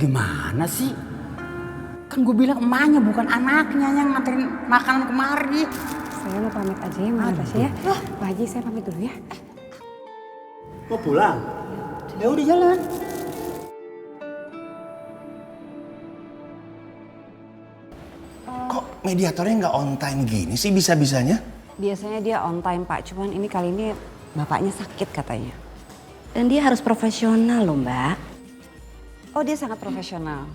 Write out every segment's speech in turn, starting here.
gimana sih? Kan gue bilang emaknya bukan anaknya yang nganterin makanan kemari. Saya mau pamit aja ya, Mbak Natasha ya. Pak Haji, saya pamit dulu ya. Mau pulang? Ya udah jalan. Kok mediatornya nggak on time gini sih bisa-bisanya? Biasanya dia on time, Pak. Cuman ini kali ini bapaknya sakit katanya. Dan dia harus profesional loh, Mbak. Oh, dia sangat profesional.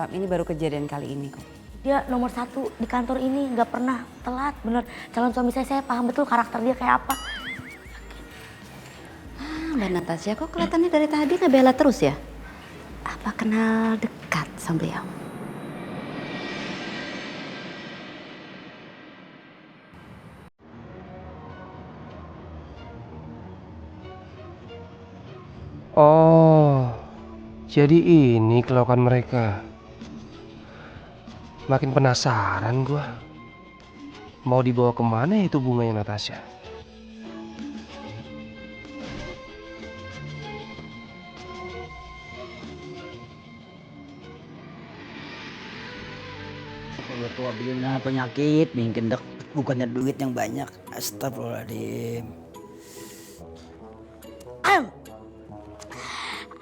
Ini baru kejadian kali ini kok. Dia nomor 1 di kantor ini, nggak pernah telat, bener. Calon suami saya paham betul karakter dia kayak apa. Mbak Natasha kok kelihatannya dari tadi ngebela terus ya? Apa kenal dekat sama beliau? Oh, jadi ini kelakuan mereka. Makin penasaran gua. Mau dibawa kemana ya itu bunganya Natasha? Kalau tua begini penyakit, mungkin bukannya duit yang banyak. Astagfirullahaladzim.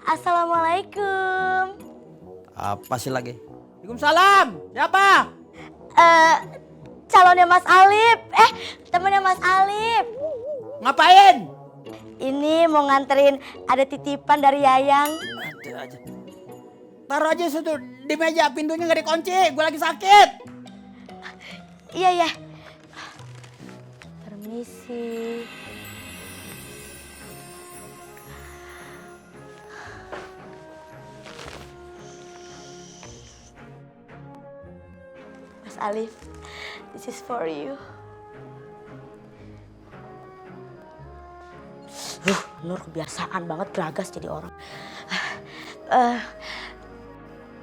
Assalamualaikum. Apa sih lagi? Waalaikumsalam. Siapa? Calonnya Mas Alif. Temennya Mas Alif. Ngapain? Ini mau nganterin ada titipan dari Yayang. Ada aja. Taruh aja situ di meja, pintunya nggak dikunci. Gue lagi sakit. Iya. Permisi. Mas Alif, this is for you. Nur kebiasaan banget geragas jadi orang.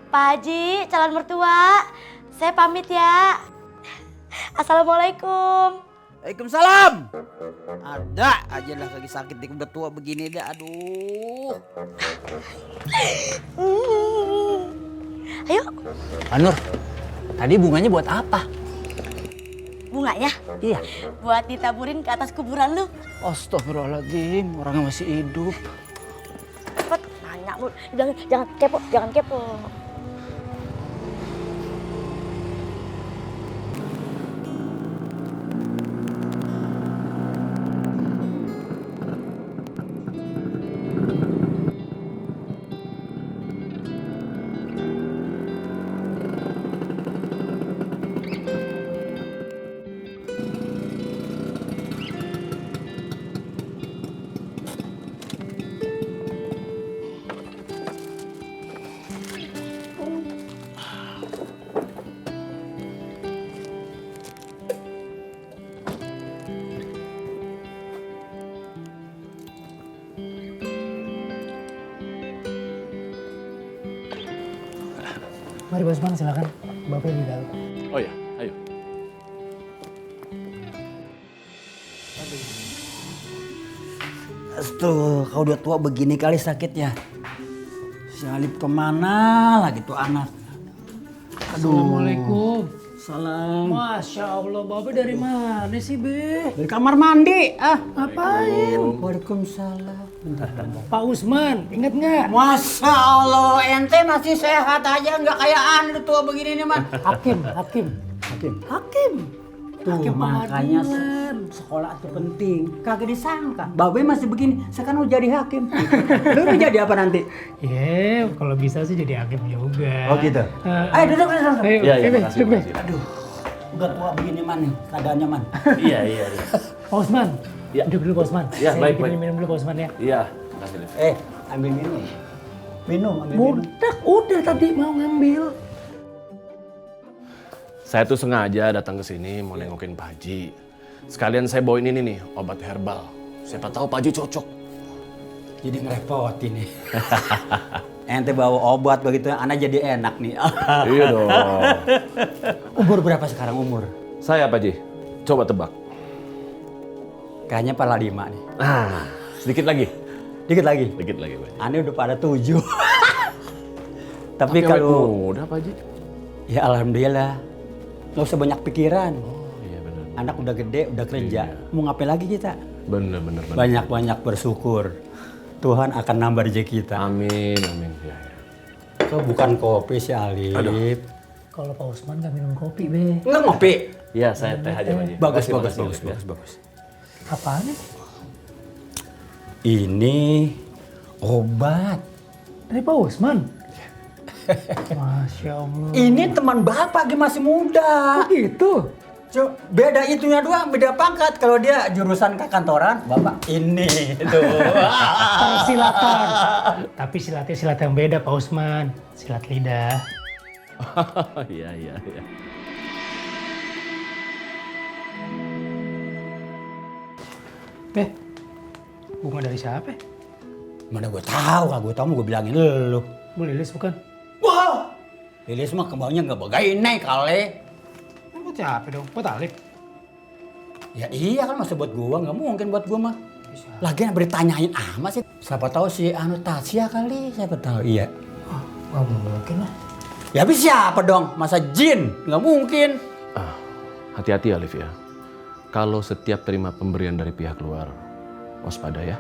Pak Haji, calon mertua, saya pamit ya. Assalamualaikum. Waalaikumsalam. Ada aja lah lagi sakit di udah tua begini deh. Aduh. Ayo. Anur, tadi bunganya buat apa? Bunganya? Iya. Buat ditaburin ke atas kuburan lu. Astagfirullahaladzim, orangnya masih hidup. Cepet, nanya lu. Jangan kepo. Mari Bosman, silakan. Bapak di dalam. Oh ya, ayo. Aduh, kau udah tua begini kali sakitnya. Si Alif kemana lagi tuh anak? Aduh. Assalamualaikum. Salam. Masya Allah, Bapak dari mana sih, Be? Dari kamar mandi. Ngapain? Waalaikumsalam. Pak Usman, ingat nggak? Masya Allah, ente masih sehat aja, nggak kayak anu tua begini nih, man. Hakim. Tuh, Hakim makanya pengadilan. sekolah itu penting. Kagak disangka. Babe masih begini, sekarang mau jadi hakim. Lu mau jadi apa nanti? Ya, kalau bisa sih jadi hakim juga. Oh gitu? Ayo duduk. Ayo, Iya, Be, makasih, duduk, Be. makasih. Aduh, udah tua begini, man. Keadaannya, man. Iya. Pak Usman, Ya. duduk dulu Pak Usman. Ya, Saya baik, bikinin baik. minum dulu Pak Usman ya. Iya, makasih, Liv. Ambil minum. Ambil minum. Udah tadi mau ngambil. Saya tuh sengaja datang ke sini mau nengokin Pak Haji. Sekalian saya bawain ini nih, obat herbal. Siapa tahu Pak Haji cocok. Jadi ngerepotin nih. Ente bawa obat begitu, anak jadi enak nih. Iya dong. Umur berapa sekarang umur? Saya Pak Haji, coba tebak. Kayaknya pala 5 nih. Ah, sedikit lagi. Dikit lagi. Pak Haji. Aneh udah pada 7. Tapi awet kalau muda Pak Haji. ya alhamdulillah, nggak usah banyak pikiran. Oh iya benar. Anak udah gede, udah kerja. Iya. Mau ngapain lagi kita? Bener. Banyak-banyak bersyukur. Tuhan akan nambah rezeki kita. Amin. Ya. Kau bukan kopi si Alif. Kalau Pak Usman nggak minum kopi, Be. Nggak ngopi. Iya saya teh aja Pak Haji. Bagus, Makasih. bagus. Apaan nih? Ini obat. Dari Pak Usman? Masya Allah. Ini teman bapak, dia masih muda. Oh gitu? Beda itunya doang, beda pangkat. Kalau dia jurusan ke kantoran, bapak ini tuh. Silatan. Tapi silatnya silat yang beda Pak Usman. Silat lidah. Iya. Bunga dari siapa? Mana gue tahu, kalau gue tahu mau gue bilangin lu. Bu Lilis bukan? Wah, Lilis mah kembangnya nggak begini kali. Buat siapa dong? Buat Alif? Ya iya kan masa buat gua, nggak mungkin buat gua mah. Lagian bertanyain amat sih. Siapa tahu si anu Tasya kali, siapa tahu. Iya. Wah, mungkin lah. Ya habis siapa dong? Masa jin? Nggak mungkin. Hati-hati Alif ya. Kalau setiap terima pemberian dari pihak luar, waspada ya.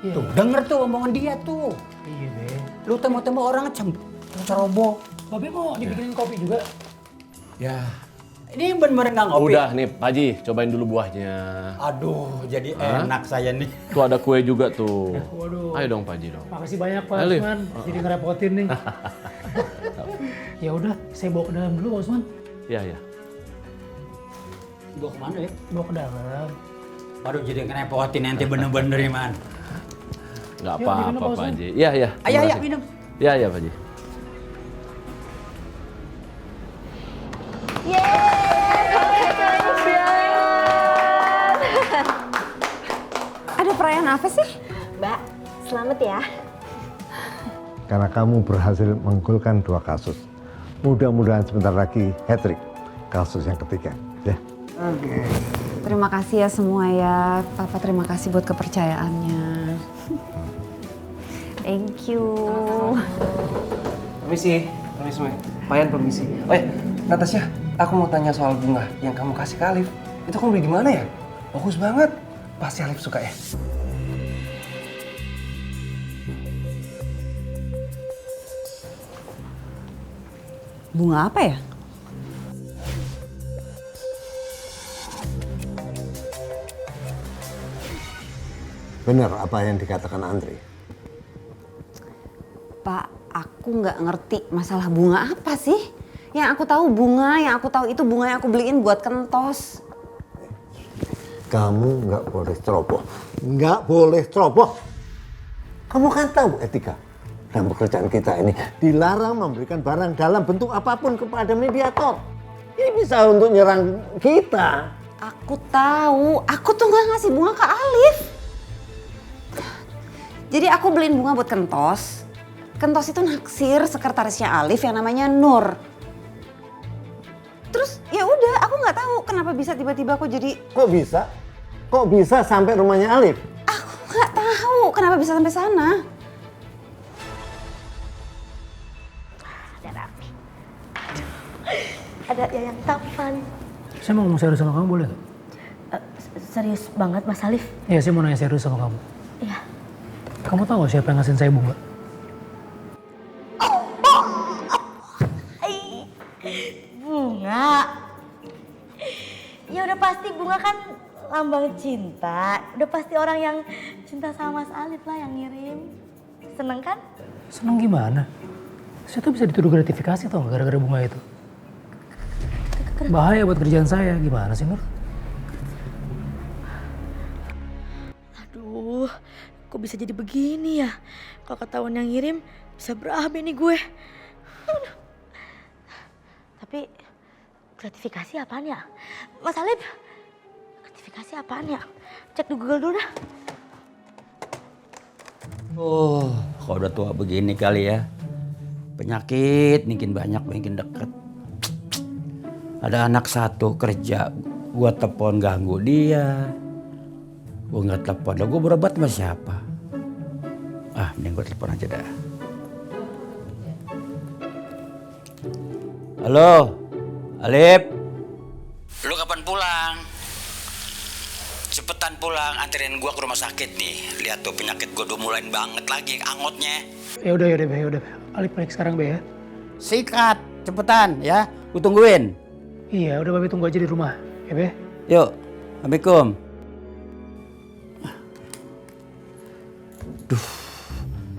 Iya. Tuh denger tuh omongan dia tuh. Iya, Be. Lu tembak-tembak orang ceroboh. Babe mau dibikinin kopi juga? Ya. Ini bener-bener nggak ngopi. Udah nih Pak Haji, cobain dulu buahnya. Aduh, jadi enak saya nih. Tuh ada kue juga tuh. Waduh. Ayo dong Pak Haji dong. Makasih banyak Pak Alif. Usman. Jadi ngerepotin nih. Ya udah, saya bawa ke dalam dulu Pak Usman. Iya. Bawa kemana ya? Bawa ke dalam. Aduh, jadi ngerepotin nanti bener-bener ya, Man. Nggak Yuk, minum, apa-apa Pak Pak Usman. Haji. Iya. Ayo, Terima kasih. minum. Iya Pak Haji. Ada perayaan apa sih? Mbak, selamat ya. Karena kamu berhasil menggolkan 2 kasus. Mudah-mudahan sebentar lagi hat-trick kasus yang ketiga. Ya. Terima kasih ya semua ya. Papa terima kasih buat kepercayaannya. Thank you. Permisi. Payan permisi. Oh ya, Natasha, aku mau tanya soal bunga yang kamu kasih ke Alif. Itu kamu beli di mana ya? Bagus banget. Pasti Alif suka ya. Bunga apa ya? Benar apa yang dikatakan Andri? Pak, aku nggak ngerti masalah bunga apa sih? Yang aku tahu bunga, yang aku tahu itu bunga yang aku beliin buat kentos. Kamu nggak boleh ceroboh. Nggak boleh ceroboh. Kamu kan tahu etika. Dan pekerjaan kita ini dilarang memberikan barang dalam bentuk apapun kepada mediator. Ini bisa untuk nyerang kita. Aku tahu, aku tuh nggak ngasih bunga ke Alif. Jadi aku beliin bunga buat kentos. Kentos itu naksir sekretarisnya Alif yang namanya Nur. Terus ya udah, aku nggak tahu kenapa bisa tiba-tiba aku jadi. Kok bisa? Kok bisa sampai rumahnya Alif? Aku nggak tahu kenapa bisa sampai sana. Ada Raffi. Ada Yayang Tapan. Saya mau ngomong serius sama kamu boleh? Serius banget Mas Alif? Iya, saya mau nanya serius sama kamu. Iya. Kamu tahu gak siapa yang ngasihin saya bunga? Bunga. Ya udah pasti bunga kan lambang cinta. Udah pasti orang yang cinta sama Mas Alif lah yang ngirim. Seneng kan? Seneng gimana? Saya tuh bisa dituduh gratifikasi tau gak gara-gara bunga itu. Bahaya buat kerjaan saya. Gimana sih Nur? Aduh, kok bisa jadi begini ya? Kalau ketahuan yang ngirim bisa berabe nih gue. Aduh. Tapi gratifikasi apaan ya? Mas Alif, gratifikasi apaan ya? Cek di Google dulu dah. Oh, kalau udah tua begini kali ya. Penyakit makin banyak, makin deket. Ada anak satu kerja, gua telepon ganggu dia. Gua nggak telepon, lah gua berobat sama siapa? Ah, mending gua telepon aja dah. Halo, Alif. Lu kapan pulang? Cepetan pulang, anterin gua ke rumah sakit nih. Lihat tuh penyakit gua udah mulai banget lagi angotnya. Ya udah Be. Alif balik sekarang Be ya. Sikat, cepetan ya. Gua tungguin. Iya, udah Babe tunggu aja di rumah. Ya Be. Yuk, Assalamualaikum. Duh,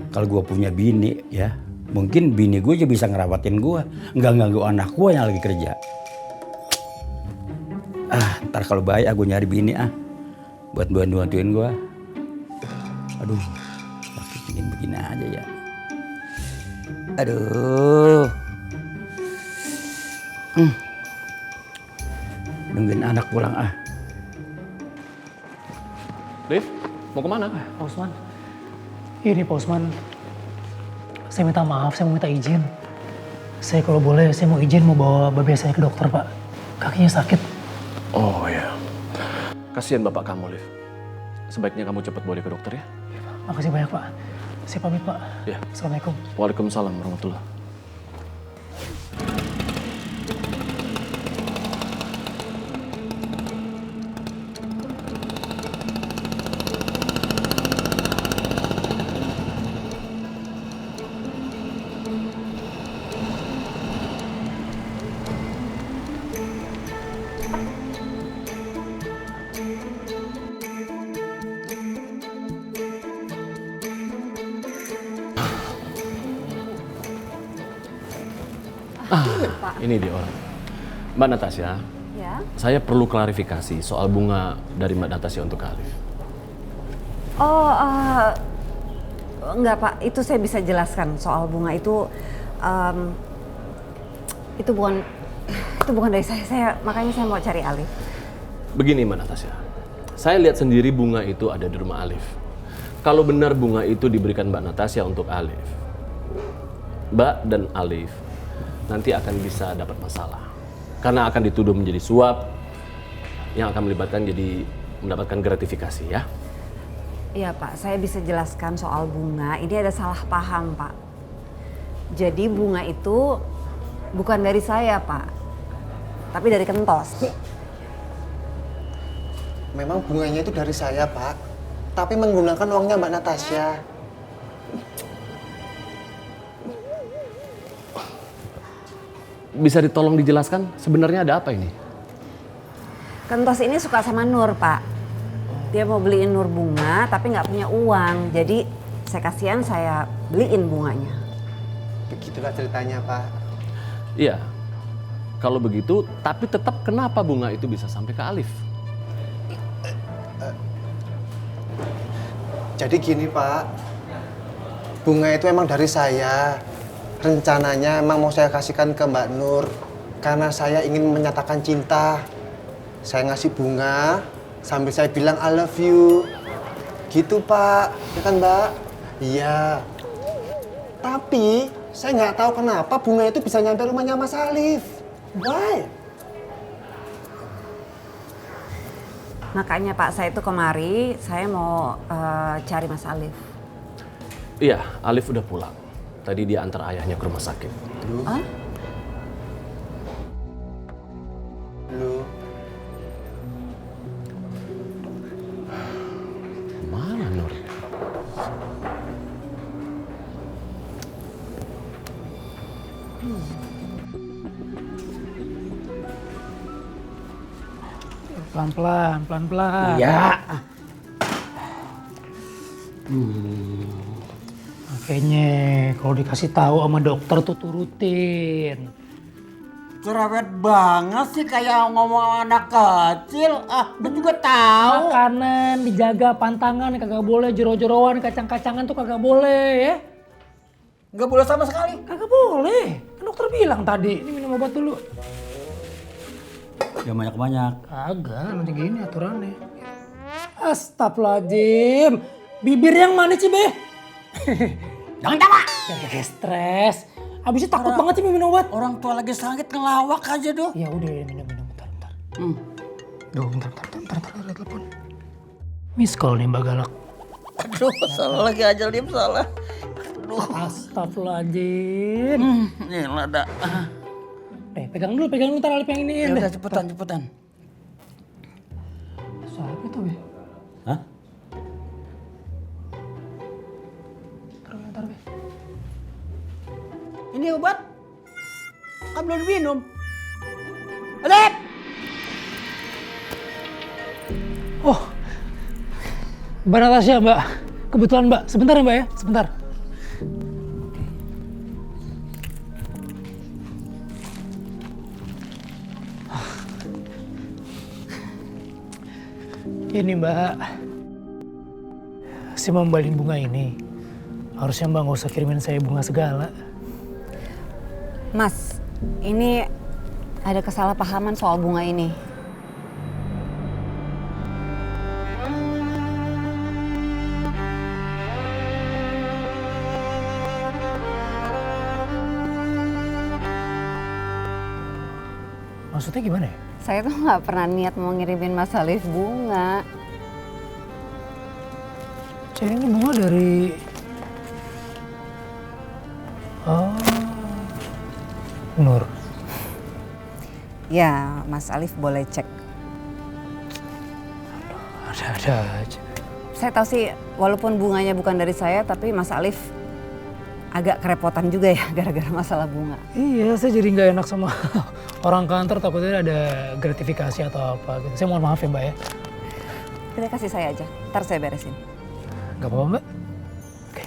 kalau gua punya bini ya, mungkin bini gue aja bisa ngerawatin gue, nggak ganggu anak gue yang lagi kerja. Ntar kalau baik aku nyari bini buat bantuin gue. Aduh, sakit begini aja ya. Aduh, nungguin anak pulang Liv, mau kemana? Pak Usman. Ini Pak Usman. Saya minta maaf, saya mau minta izin. Saya kalau boleh, saya mau izin mau bawa babe saya ke dokter, Pak. Kakinya sakit. Oh ya. Kasihan bapak kamu, Liv. Sebaiknya kamu cepat bawa dia ke dokter ya. Ya, Pak. Makasih banyak, Pak. Saya pamit, Pak. Ya. Assalamualaikum. Waalaikumsalam warahmatullahi. Ini dia orang. Mbak Natasha, Ya. saya perlu klarifikasi soal bunga dari Mbak Natasha untuk Alif. Oh, enggak Pak, itu saya bisa jelaskan soal bunga itu. Itu bukan dari saya. Makanya saya mau cari Alif. Begini Mbak Natasha, saya lihat sendiri bunga itu ada di rumah Alif. Kalau benar bunga itu diberikan Mbak Natasha untuk Alif, Mbak dan Alif nanti akan bisa dapat masalah. Karena akan dituduh menjadi suap yang akan mendapatkan gratifikasi ya. Iya Pak, saya bisa jelaskan soal bunga. Ini ada salah paham Pak. Jadi bunga itu bukan dari saya Pak, tapi dari Kentos. Memang bunganya itu dari saya, Pak. Tapi menggunakan uangnya Mbak Natasha. Bisa ditolong dijelaskan sebenarnya ada apa ini? Kentos ini suka sama Nur Pak. Dia mau beliin Nur bunga tapi nggak punya uang. Jadi saya beliin bunganya. Begitulah ceritanya, Pak. Iya. Kalau begitu, tapi tetap kenapa bunga itu bisa sampai ke Alif? Jadi gini, Pak. Bunga itu emang dari saya. Rencananya emang mau saya kasihkan ke Mbak Nur. Karena saya ingin menyatakan cinta. Saya ngasih bunga sambil saya bilang I love you. Gitu, Pak. Ya kan, Mbak? Iya. Tapi saya nggak tahu kenapa bunga itu bisa nyampe rumahnya Mas Alif. Why? Makanya Pak, saya itu kemari, saya mau cari Mas Alif. Iya, Alif udah pulang. Tadi dia antar ayahnya ke rumah sakit. Hah? Lu. Mana Nur? Pelan-pelan. Ya. Makanya kalau dikasih tahu sama dokter tuh turutin. Cerewet banget sih kayak ngomong anak kecil. Gue juga tahu. Makanan dijaga, pantangan kagak boleh, jero-jeroan, kacang-kacangan tuh kagak boleh ya. Nggak boleh sama sekali. Kagak boleh. Kan dokter bilang tadi, ini minum obat dulu. Jangan banyak-banyak. Kagak, nanti gini aturannya. Astagfirullahaladzim. Bibir yang mana sih, Be? Jangan tawa. Kayak stres. Abisnya takut banget sih minum obat. Orang tua lagi sakit ngelawak aja doh. Ya udah minum bentar. Duh, bentar, ada telepon. Miss call nih Mbak Galak. Aduh, salah lagi aja dia salah. Aduh. Astagfirullahaladzim. Ini ada. pegang dulu ntar Alif yang ini. Ya udah cepetan. Siapa itu, Be? Hah? Ntar, Be. Ini obat? Kan belum minum. Alif! Oh, Mbak Natasha, Mbak. Kebetulan, Mbak. Sebentar ya, Mbak ya. Sebentar. Ini, Mbak. Saya mau membalin bunga ini. Harusnya Mbak nggak usah kirimin saya bunga segala. Mas, ini ada kesalahpahaman soal bunga ini. Maksudnya gimana ya? Saya tuh nggak pernah niat mau ngirimin Mas Alif bunga. Cek ini bunga dari... Oh, Nur. Ya, Mas Alif boleh cek. Ada aja. Saya tahu sih, walaupun bunganya bukan dari saya, tapi Mas Alif agak kerepotan juga ya gara-gara masalah bunga. Iya, saya jadi nggak enak sama orang kantor, takutnya ada gratifikasi atau apa gitu. Saya mohon maaf ya, Mbak ya. Kita kasih saya aja, ntar saya beresin. Nggak apa-apa, Mbak. Oke.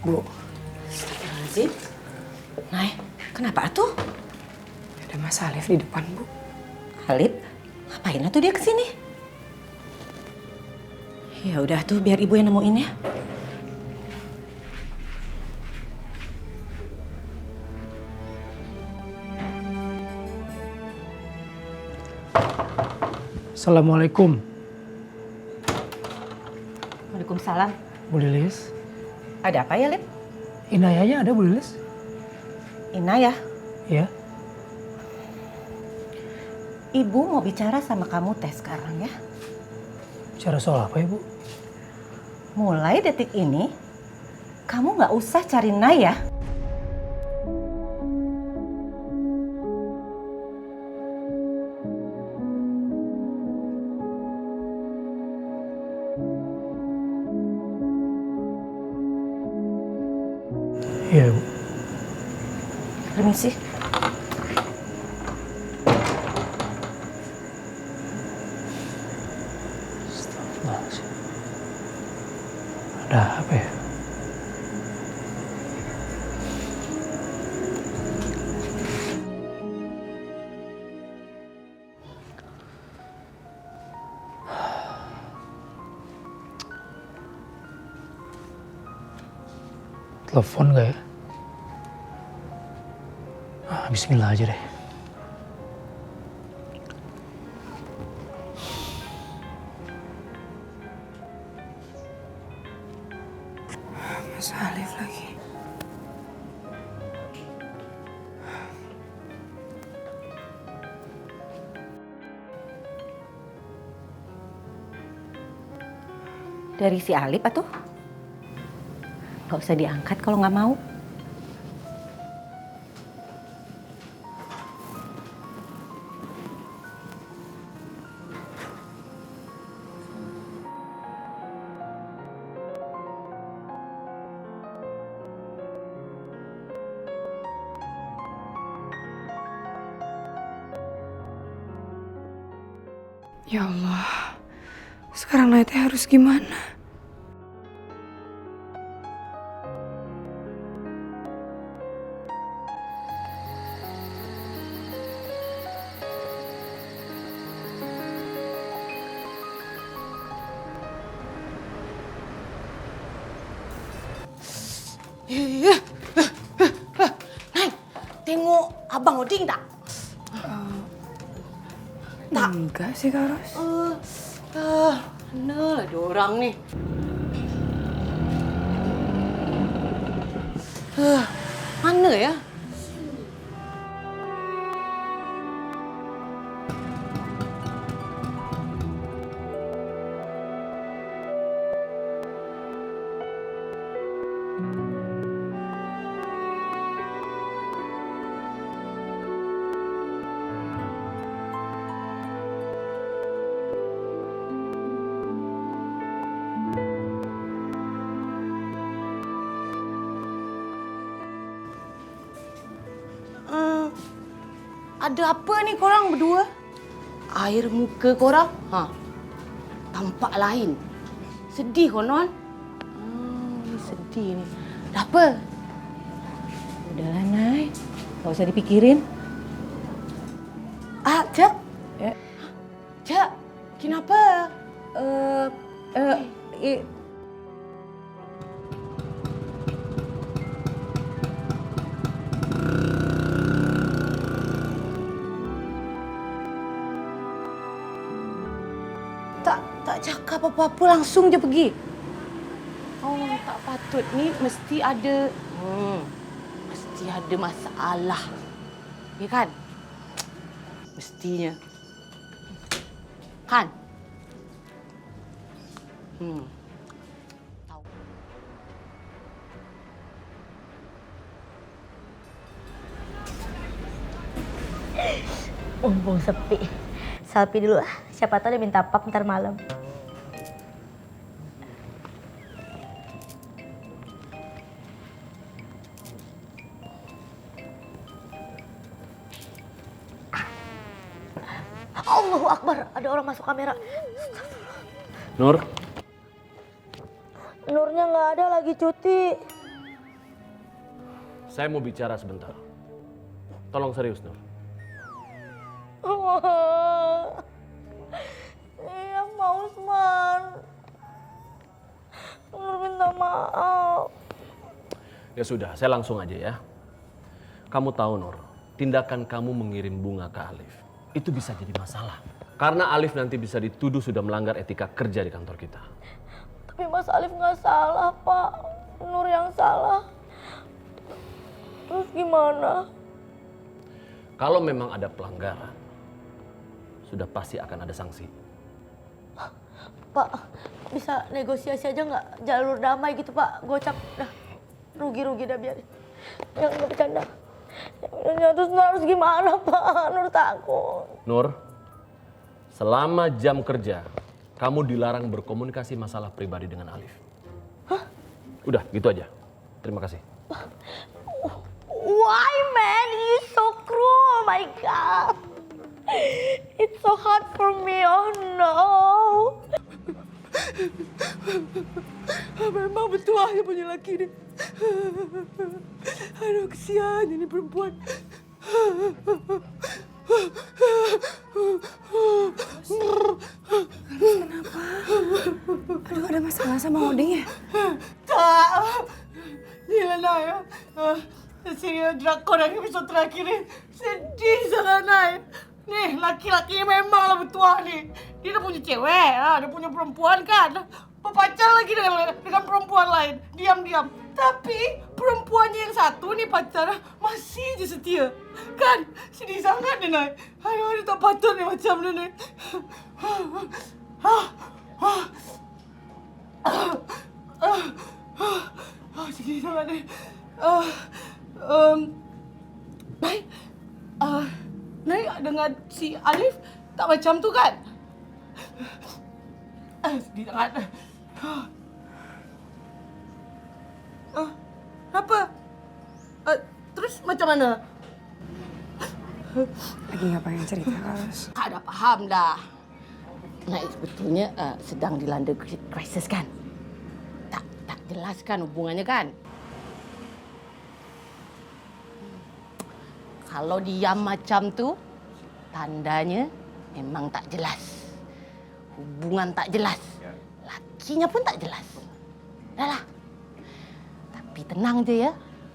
Bu. Astagfirullahaladzim. Nay, kenapa tuh? Ada Mas Alif di depan, Bu. Alif, ngapain tuh dia kesini? Ya udah tuh, biar ibu yang nemuin ya. Assalamualaikum. Waalaikumsalam. Bu Lilis. Ada apa ya, Lip? Inayahnya ada, Bu Lilis? Ina ya? Ya. Ibu mau bicara sama kamu teh sekarang ya. Bicara soal apa ya, Bu? Mulai detik ini, kamu nggak usah cari Naya. Iya, Bu. Permisi. Astagfirullahaladzim. Ada apa ya? Telepon gak ya? Bismillah aja deh. Mas Alif lagi. Dari si Alip atuh? Gak usah diangkat kalau nggak mau. Ya Allah, sekarang Naya teh harus gimana? Nay, tengok Abang Oding tak? Tak. Enggak sih, Kak Ros. Mana lah dia orang ni? Mana ya? Ada apa ni korang berdua? Air muka korang? Tampak lain. Sedih konon? Ni sedih ni. Dah apa? Udahlah, Nay. Gak usah dipikirin. Cak? Cak, kenapa? Tak cakap apa-apa, langsung je pergi. Oh, tak patut. Ni mesti ada... mesti ada masalah. Ya kan? Mestinya. Kan? Tahu. Mumpung sepi. Selfie dulu ah. Siapa tahu dia minta pap ntar malam. Allahu Akbar, ada orang masuk kamera. Nur, Nurnya nggak ada, lagi cuti. saya mau bicara sebentar. Tolong serius, Nur. Iya, mau Usman. Nur minta maaf. Ya sudah, saya langsung aja ya. Kamu tahu, Nur, tindakan kamu mengirim bunga ke Alif itu bisa jadi masalah. Karena Alif nanti bisa dituduh sudah melanggar etika kerja di kantor kita. Tapi Mas Alif nggak salah, Pak. Nur yang salah. Terus gimana? Kalau memang ada pelanggaran, sudah pasti akan ada sanksi. Pak, bisa negosiasi aja nggak jalur damai gitu, Pak? Gocap, dah. Rugi-rugi dah biarin. Yang nggak bercanda. Ya, terus Nur harus gimana, Pak? Nur takut. Nur, selama jam kerja, kamu dilarang berkomunikasi masalah pribadi dengan Alif. Udah, gitu aja. Terima kasih. Why, man? You so cruel. Oh my God. It's so hard for me. Oh no. Memang betul dia punya laki ni. Aduh, kesian ini perempuan. Kenapa? Aduh, ada masalah sama Oding ya? Tak. Gila Nay. Serius drakor yang episode terakhir ni. Sedih sangat Nay. Nih, laki-laki memanglah bertuah ni. Dia dah punya cewek, dia punya perempuan kan. Berpacar lagi dengan perempuan lain. Diam-diam. Tapi perempuannya yang satu ni pacar masih je setia. Kan? Sedih sangat dia Nay. Aduh, dia tak patut ni macam ni. Sikit sangat ni. Nai, Nai dengan si Alif tak macam tu kan? Sikit sangat. Apa? Terus macam mana? Lagi nggak pengen cerita, Kak. Kak dah faham dah. Naik sebetulnya sedang dilanda krisis kan? Tak jelas kan hubungannya kan? Kalau diam macam tu, tandanya memang tak jelas. Hubungan tak jelas. Lakinya pun tak jelas. Dah lah. Tapi tenang je ya.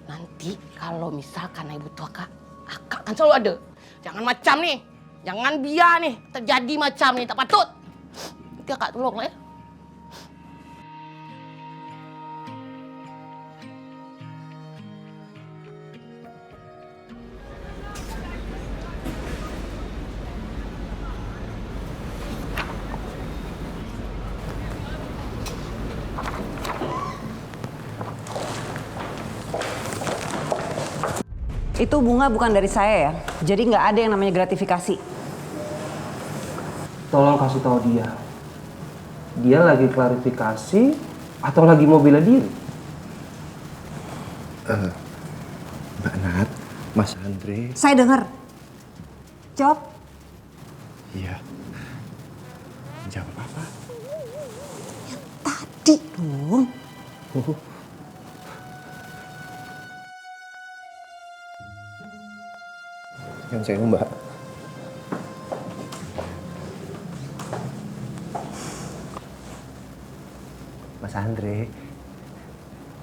Nanti kalau misalkan Nai butuh akak kan selalu ada. Jangan macam ni. Jangan biar ni terjadi macam ni. Tak patut. Nanti akak tolong lah ya. Itu bunga bukan dari saya ya. Jadi nggak ada yang namanya gratifikasi. Tolong kasih tahu dia. Dia lagi klarifikasi atau lagi mau bela diri? Mbak Nat, Mas Andre. Saya dengar. Jawab. Iya. Jawab apa? Tadi dong. Yang saya Mbak. Mas Andre,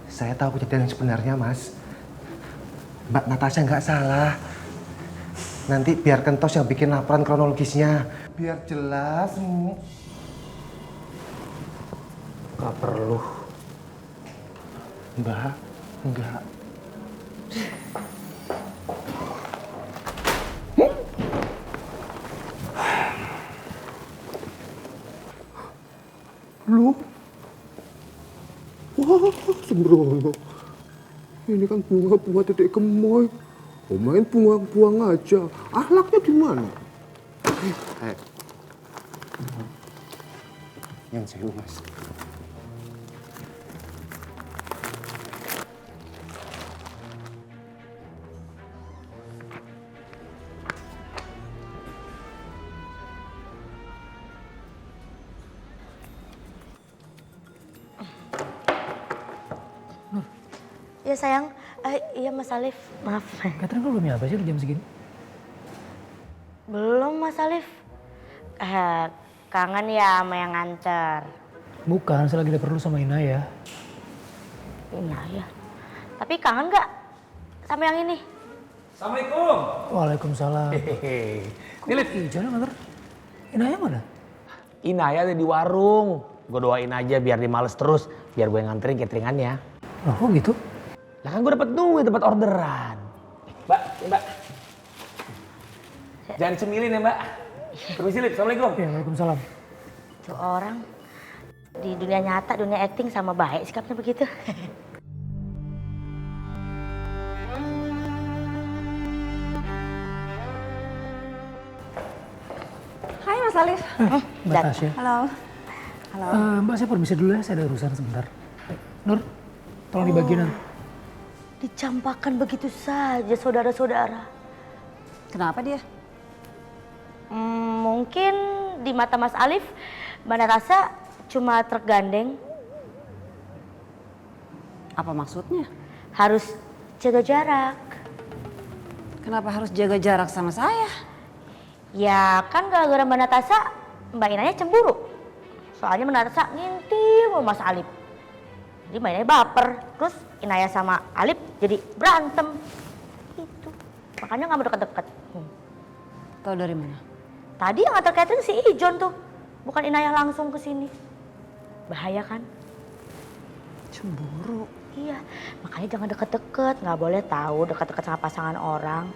saya tahu kejadian yang sebenarnya, Mas. Mbak Natasha nggak salah. Nanti biarkan Tos yang bikin laporan kronologisnya. Biar jelas. Gak perlu. Mbak, enggak. Lu? Wah, sembrono. Ini kan bunga-bunga titik gemoy. Oh, main buang aja. Akhlaknya di mana? Yang saya Mas. Iya sayang, iya Mas Alif, maaf. Catherine kok belum nyampe sih jam segini? Belum Mas Alif. Kangen ya sama yang nganter. Bukan, saya lagi ada perlu sama Inaya. Inaya? Tapi kangen nggak sama yang ini? Assalamualaikum. Waalaikumsalam. Ini lihat hijau nganter. Inaya mana? Inaya ada di warung. Gue doain aja biar dia males terus, biar gue nganterin cateringannya. Oh, kok gitu? Lah kan gue dapet duit, dapet orderan. Mbak. Jangan cemilin ya, Mbak. Permisi, Lip. Assalamualaikum. Ya, waalaikumsalam. Tuh orang di dunia nyata, dunia acting sama baik sikapnya begitu. Hai Mas Alif. Mbak Tasya. Halo. Halo. Mbak, saya permisi dulu ya, saya ada urusan sebentar. Nur, tolong dibagiin. Dicampakkan begitu saja saudara-saudara. Kenapa dia? Mungkin di mata Mas Alif, Mbak Natasha cuma tergandeng. Apa maksudnya? Harus jaga jarak. Kenapa harus jaga jarak sama saya? Ya kan gara-gara Mbak Natasha, Mbak Inaya cemburu. Soalnya Mbak Natasha ngintip sama Mas Alif. Jadi Mbak Inaya baper, terus Inaya sama Alif jadi berantem. Itu. Makanya nggak mau deket-deket. Tahu dari mana? Tadi yang nganter catering si Ijon tuh. Bukan Inaya langsung ke sini. Bahaya kan? Cemburu. Iya, makanya jangan deket-deket. Nggak boleh tahu deket-deket sama pasangan orang.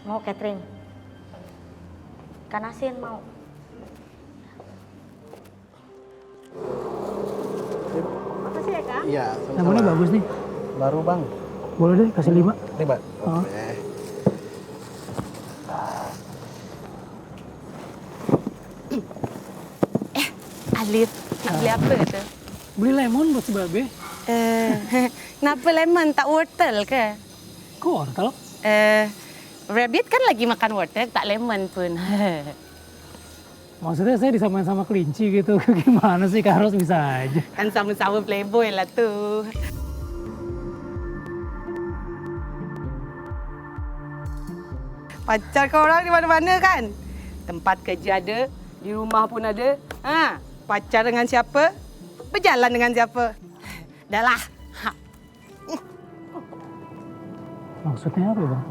Mau catering? Ikan asin mau? Makasih ya Kang. Iya, Yang mana bagus nih? Baru bang. Boleh deh, kasih 5. Ini mbak. Oh. Oke. Alif, nak beli apa tu? Beli lemon buat si Babe. Kenapa lemon? Tak wortel ke? Kok wortel? Rabbit kan lagi makan wortel, tak lemon pun. Maksudnya saya disamain sama kelinci gitu. Gimana sih, Kak Ros bisa aja. Kan sama-sama playboy lah tu. Pacar kau orang di mana-mana kan? Tempat kerja ada, di rumah pun ada. Ha, pacar dengan siapa? Berjalan dengan siapa? Dah lah. Ha. Maksudnya apa, Bang?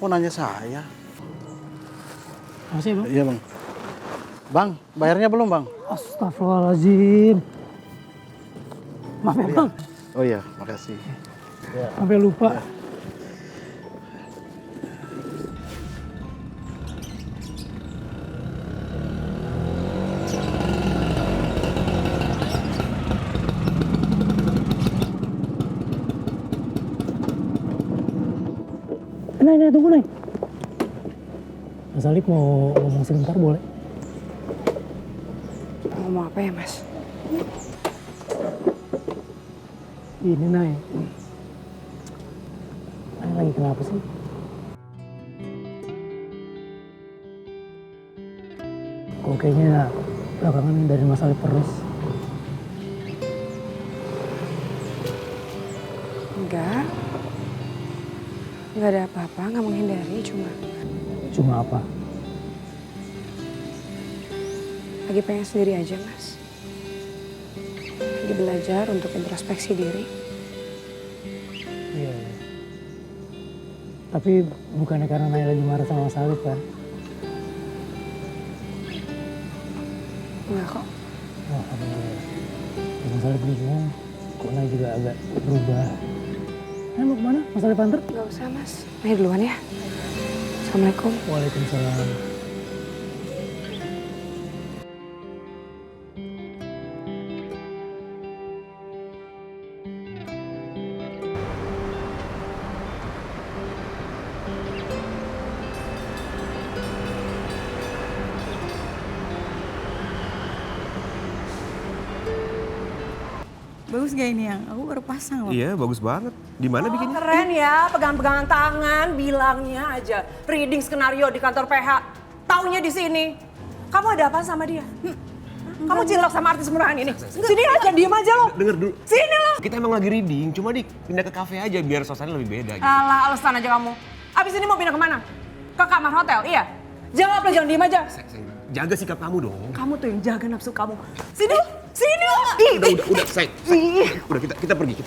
Kok nanya saya? Makasih, Bang. Iya bang. Bang, bayarnya belum bang? Astagfirullahaladzim. Maaf ya, Bang. Oh iya, makasih. Sampai lupa. Nay, tunggu, Nay. Mas Alif mau ngomong sebentar, boleh? Ngomong apa ya, Mas? Ini, Nay. Nay lagi kenapa sih? Kok kayaknya belakangan dari Mas Alif terus. Enggak. Enggak ada apa-apa, nggak menghindari, Cuma apa? lagi pengen sendiri aja, Mas. Lagi belajar untuk introspeksi diri. Iya. Tapi bukannya karena Nay lagi marah sama Mas Alif kan? Enggak kok. Oh, alhamdulillah. Mas Alif bingung, kok Nay juga agak berubah. Nay mau kemana? Mas Alif antar? Nggak usah, Mas. Nay duluan ya. Assalamualaikum. Waalaikumsalam. Bagus gak ini yang? Aku baru pasang loh. Iya, bagus banget. Di mana bikinnya? Keren ya, pegang-pegangan tangan, bilangnya aja. Reading skenario di kantor PH. Taunya di sini. Kamu ada apa sama dia? Kamu cilok sama artis murahan ini? Sini aja, diem aja lo. Denger dulu. Sini lo. Kita emang lagi reading, cuma pindah ke kafe aja biar suasananya lebih beda. Gitu. Alah, alasan aja kamu. Abis ini mau pindah kemana? Ke kamar hotel, iya? Jawab lo, jangan diem aja. Jaga sikap kamu dong. Kamu tuh yang jaga nafsu kamu. Sini lo, sini lo. Udah, sayang. Udah, kita pergi.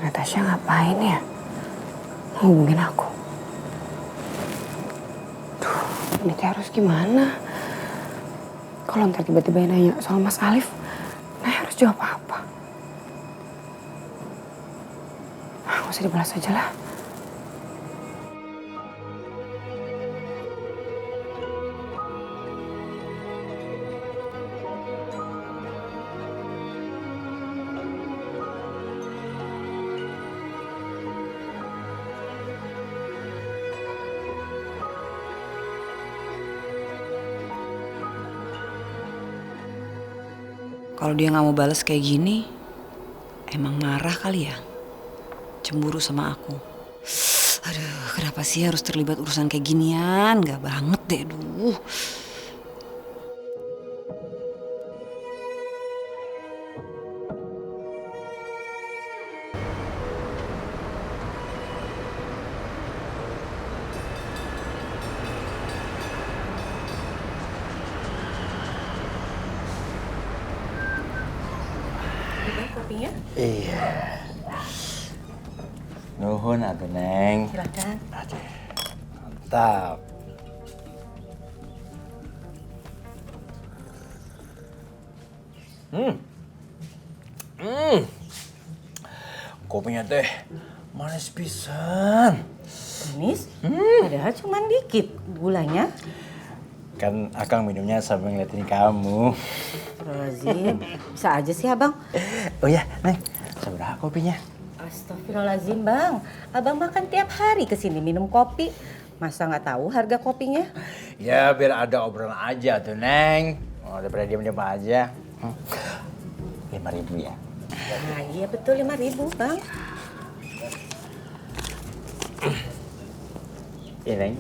Natasha ngapain ya? Hubungin aku. Duh, ini teh harus gimana? Kalau ntar tiba-tiba nanya soal Mas Alif, Nay harus jawab apa? Nggak usah dibalas aja lah. Kalau dia nggak mau balas kayak gini, emang marah kali ya? Cemburu sama aku. Aduh, kenapa sih harus terlibat urusan kayak ginian? Gak banget deh, duh. Kopinya? Iya. Nuhun atuh Neng. Silakan. Mantap. Kopinya teh manis pisan. Manis? Padahal cuma dikit gulanya. Kan Akang minumnya sambil ngeliatin kamu. Astagfirullahaladzim. Bisa aja sih abang. Oh ya, Neng. Seberapa kopinya? Astagfirullahaladzim bang. Abang makan tiap hari kesini minum kopi. Masa nggak tahu harga kopinya? Ya biar ada obrolan aja tuh Neng. Oh, daripada diam-diam aja. 5.000 ya. Nah iya betul 5.000 bang. Iya Neng.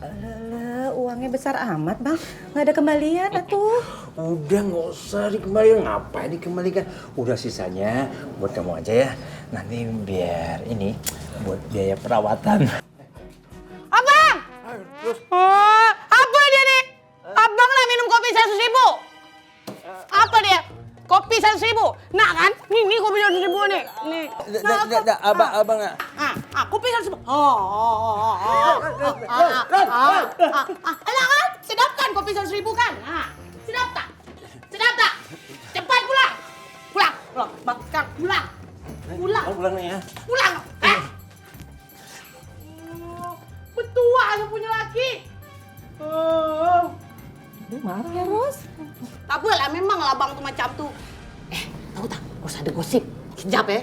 Alah, uangnya besar amat bang. Nggak ada kembalian atuh. Udah nggak usah dikembalikan. Ngapain dikembalikan? Udah sisanya buat kamu aja ya. Nanti biar ini buat biaya perawatan. Abang! Apa dia nih? Abang lah minum kopi 100.000. Apa dia? Kopi 100.000. Nah kan? Nih kopi 100.000 nih. Nih. Abang. Kopi 100.000. Enak kan? Sedap kan kopi 100.000 kan? Sedap tak? Sedap tak? Cepat pulang. Pulang. Bakar pulang. Pulang nih ya. Pulang. Betua aku punya laki. Maaf ya Ros. Tak apalah, memang lah abang tuh macam tuh. Tahu tak? Harus ada gosip. Kejap ya.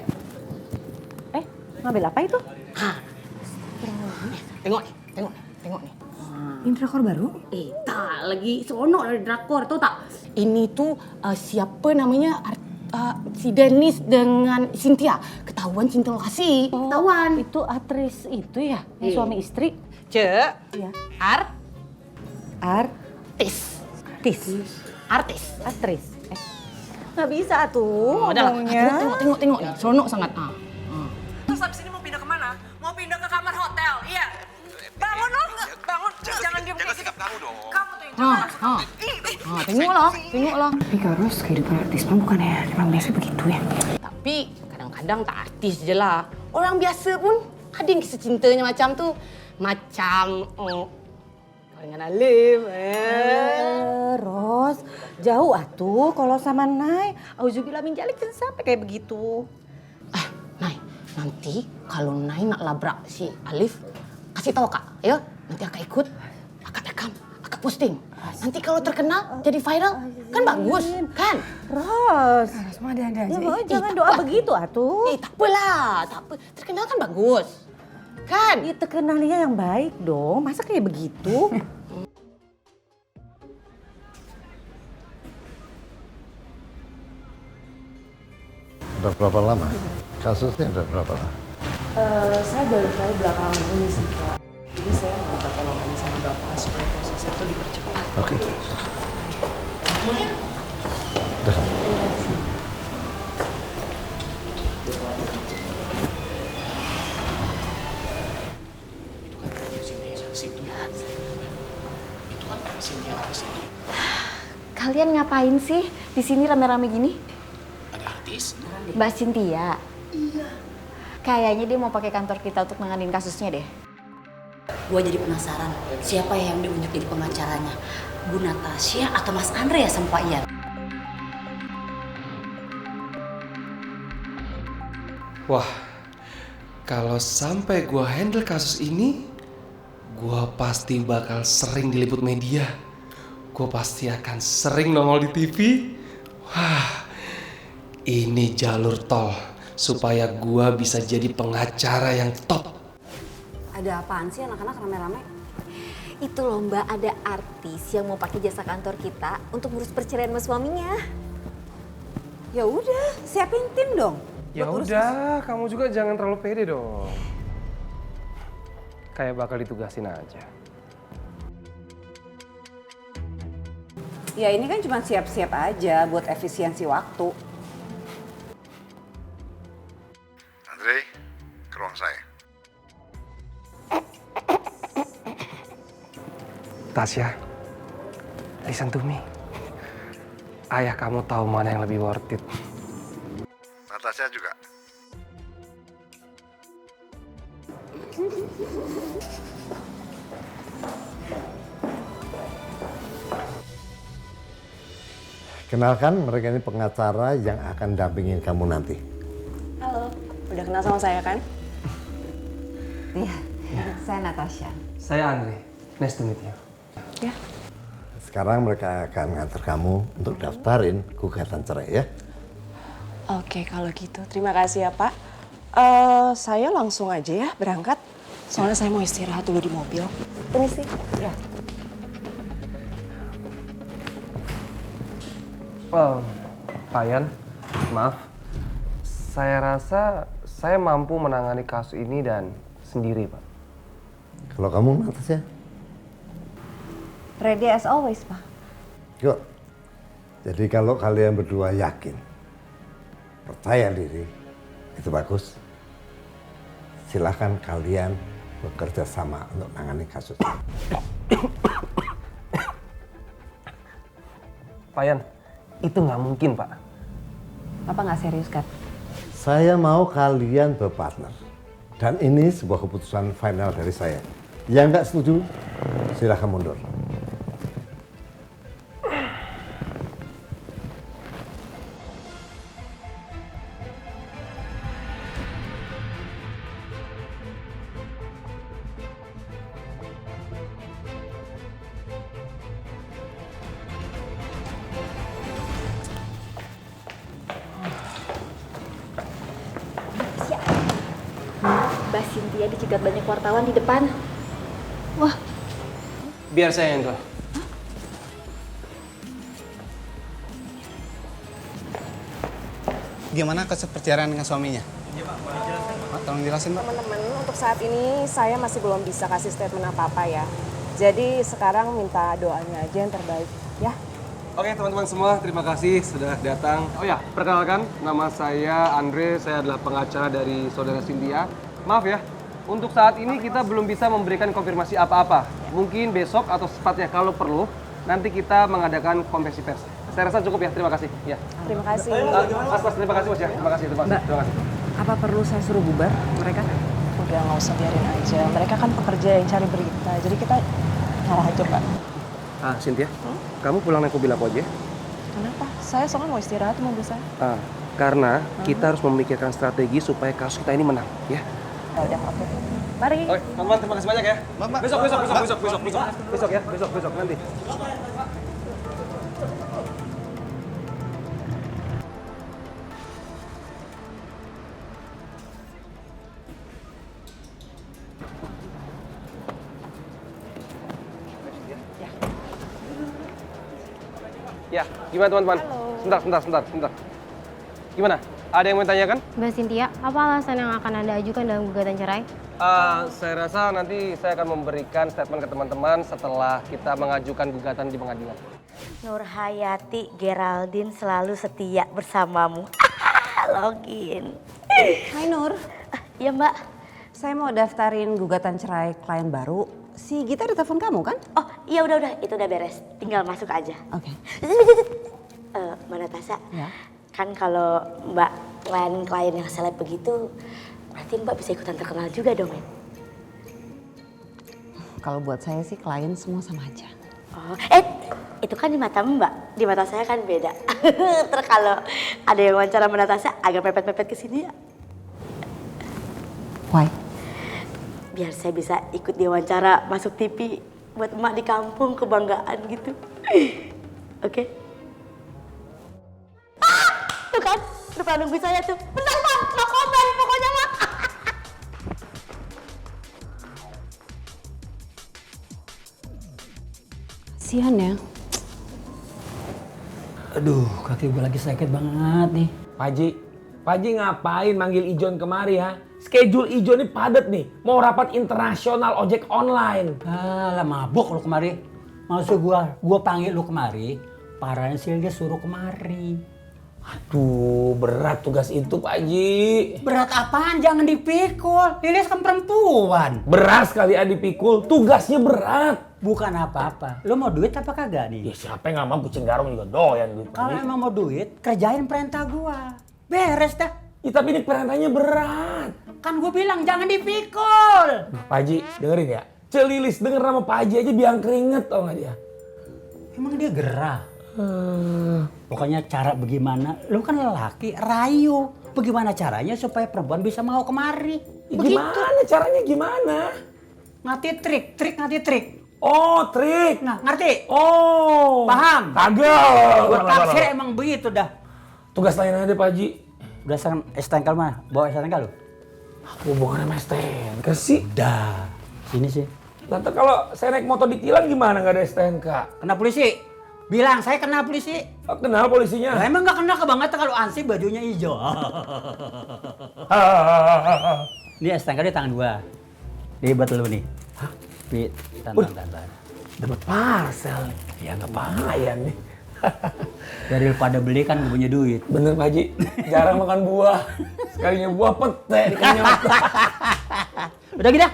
Ngambil apa itu? Tengok nih. Ini drakor baru? Tak, lagi seronok dari drakor, tahu tak? Ini tuh siapa namanya si Dennis dengan Cynthia. Ketahuan cinta lokasi. Ketahuan. Itu aktris itu ya? Yang suami istri? Cek. Iya. Artis. Aktris. Nggak bisa tuh Udah lah, ngomongnya. tengok nih. Seronok sangat. Terus habis ini mau pindah kemana? Mau pindah ke kamar hotel, iya. Bangun lo, bangun. Jangan diam kayak gitu. Kamu dong. Kamu tuh yang Tengoklah. Tapi harus kehidupan artis mah bukan ya? Emang biasa begitu ya? Tapi kadang-kadang tak artis je lah. Orang biasa pun ada yang kisah cintanya macam tu. Macam kau dengan Alif. Ros, jauh atuh kalau sama Nay. Auzubillah min dzalik jangan sampai kayak begitu. Nay, nanti kalau Nay nak labrak si Alif, kasih tahu Kak, ya. Nanti Akak ikut, Akak rekam, Akak posting. Nanti kalau terkenal, jadi viral, kan bagus, kan? Ros. Semua ada-ada aja. Ya, jangan doa begitu atuh. Tak apalah, tak apa. Terkenal kan bagus. Kan? Ya, terkenalnya yang baik dong. Masa kayak begitu? Udah berapa lama? Kasusnya udah berapa lama? Saya baru tahu belakangan ini sih Pak. Jadi saya minta tolong sama Bapak supaya prosesnya itu dipercepat. Oke. Udah. Cynthia nggak kesini. Kalian ngapain sih di sini rame-rame gini? Ada artis. Mbak Cynthia. Iya. Kayaknya dia mau pakai kantor kita untuk nanganin kasusnya deh. Gue jadi penasaran, siapa yang diunjuk jadi pengacaranya? Bu Natasha atau Mas Andre ya sama Pak Ian? Wah, kalau sampai gue handle kasus ini, gue pasti bakal sering diliput media. Gue pasti akan sering nongol di TV. Wah, ini jalur tol supaya gue bisa jadi pengacara yang top. Ada apaan sih anak-anak rame-rame? Itu loh Mbak, ada artis yang mau pakai jasa kantor kita untuk ngurus perceraian sama suaminya. Ya udah, siapin tim dong. Ya udah, kamu juga jangan terlalu pede dong. Kayak bakal ditugasin aja. Ya ini kan cuma siap-siap aja buat efisiensi waktu. Andre, ke ruang saya. Tasya, listen to me. Ayah kamu tahu mana yang lebih worth it. Natasha juga. Kenalkan, mereka ini pengacara yang akan dampingin kamu nanti. Halo, udah kenal sama saya kan? Iya, saya Natasha. Saya Andre, nice to meet you. Ya. Sekarang mereka akan ngantar kamu untuk daftarin gugatan cerai ya. Oke, kalau gitu. Terima kasih ya, Pak. Saya langsung aja ya berangkat. Soalnya saya mau istirahat dulu di mobil. Permisi. Ya. Pak Ian, maaf. Saya rasa saya mampu menangani kasus ini dan sendiri, Pak. Kalau kamu, Natasha? Ready as always, Pak. Yuk. Jadi kalau kalian berdua yakin, percaya diri, itu bagus. Silahkan kalian bekerja sama untuk menangani kasus. Pak Ian, itu nggak mungkin, Pak. Apa nggak serius, Kat? Saya mau kalian berpartner. Dan ini sebuah keputusan final dari saya. Yang nggak setuju, silahkan mundur. Mbak Cynthia dicegat banyak wartawan di depan. Wah, Biar saya yang handle. Gimana kasus perceraian dengan suaminya? Iya, Pak. Boleh jelasin, Pak? Tolong jelasin, Pak. Teman-teman, untuk saat ini saya masih belum bisa kasih statement apa-apa ya. Jadi sekarang minta doanya aja yang terbaik, ya. Oke teman-teman semua, terima kasih sudah datang. Oh ya, perkenalkan, nama saya Andre, saya adalah pengacara dari saudara Cynthia. Maaf ya, untuk saat ini kita belum bisa memberikan konfirmasi apa-apa. Mungkin besok atau secepatnya kalau perlu, nanti kita mengadakan konferensi pers. Saya rasa cukup ya, terima kasih. Ya. Terima kasih. Mas, terima kasih Mas ya, terima kasih. Mbak, Terima kasih. apa perlu saya suruh bubar mereka? Udah nggak usah, biarin aja. Mereka kan pekerja yang cari berita, jadi kita nyarah aja, Pak. Cynthia, kamu pulang naik mobil aku aja. Kenapa? Saya soalnya mau istirahat di mobil saya. Karena kita harus memikirkan strategi supaya kasus kita ini menang, ya. Ya udah, oke. Mari. Oke, teman-teman terima kasih banyak ya. Besok ya, besok nanti. Ya, gimana teman-teman? Sebentar. Gimana? Ada yang mau tanyakan? Mbak Cynthia, apa alasan yang akan Anda ajukan dalam gugatan cerai? Saya rasa nanti saya akan memberikan statement ke teman-teman setelah kita mengajukan gugatan di pengadilan. Nurhayati Geraldine selalu setia bersamamu. Login. Hai Nur. Iya Mbak. Saya mau daftarin gugatan cerai klien baru. si Gita udah telepon kamu kan? Oh iya udah, itu udah beres. Tinggal masuk aja. Oke. Mbak Natasha, Ya. kan kalau Mbak klien yang seleb begitu, berarti Mbak bisa ikutan terkenal juga dong ya? Kalau buat saya sih klien semua sama aja. Oh, itu kan di mata Mbak, di mata saya kan beda. Terus kalau ada yang wawancara Mbak Natasha, agak pepet-pepet ke sini ya. Why? Biar saya bisa ikut diwawancara masuk TV buat emak di kampung, kebanggaan gitu. Oke? Tuh kan, depan nunggu saya tuh. Bentar Bang, mau komen pokoknya Mak. Kasihan ya. Aduh, kaki gue lagi sakit banget nih. Pak Haji ngapain manggil Ijon kemari ha? Schedule Ijon ini padat nih. Mau rapat internasional ojek online. Alah mabuk lu kemari. Maksud gua panggil lu kemari, parahnya dia suruh kemari. Aduh, berat tugas itu Pak Haji. Berat apaan? Jangan dipikul. Lilis kan perempuan. Berat sekali dipikul, tugasnya berat. Bukan apa-apa. Lu mau duit apa kagak nih? Ya siapa yang gak mau, kucing garong juga doyan duit. Kalau emang mau duit, kerjain perintah gua. Beres dah. Ya, tapi ini perintahnya berat. Kan gua bilang jangan dipikul. Pak Haji, dengerin ya. Celilis denger nama Pak Haji aja biang keringet tau gak dia? Emang dia gerah? Pokoknya cara bagaimana, lu kan lelaki, rayu. Bagaimana caranya supaya perempuan bisa mau kemari? Begitu. Gimana caranya gimana? Ngerti trik ngerti trik. Oh, trik. Nah, ngerti? Oh. Paham? Kagak. Gua taksir emang begitu dah. Tugas lain aja Pak Haji. Udah sekarang STNK mana? Bawa STNK lu? Hubungannya sama STNK sih? Dah. Sini sih. Nanti kalau saya naik motor ditilang gimana nggak ada STNK? Kena polisi. Bilang saya kena polisi. Oh, kenal polisinya? Nah, emang nggak kena kebangetan kalau ansip bajunya hijau. Ini STNK di tangan gua. Ini buat lu nih. Hah? Tantan. Dapat parcel. Ya nggak bahaya nih. Daripada beli kan gak punya duit. Bener Pak Haji. Jarang makan buah. Sekalinya buah pete dikenyot. Udah gitu.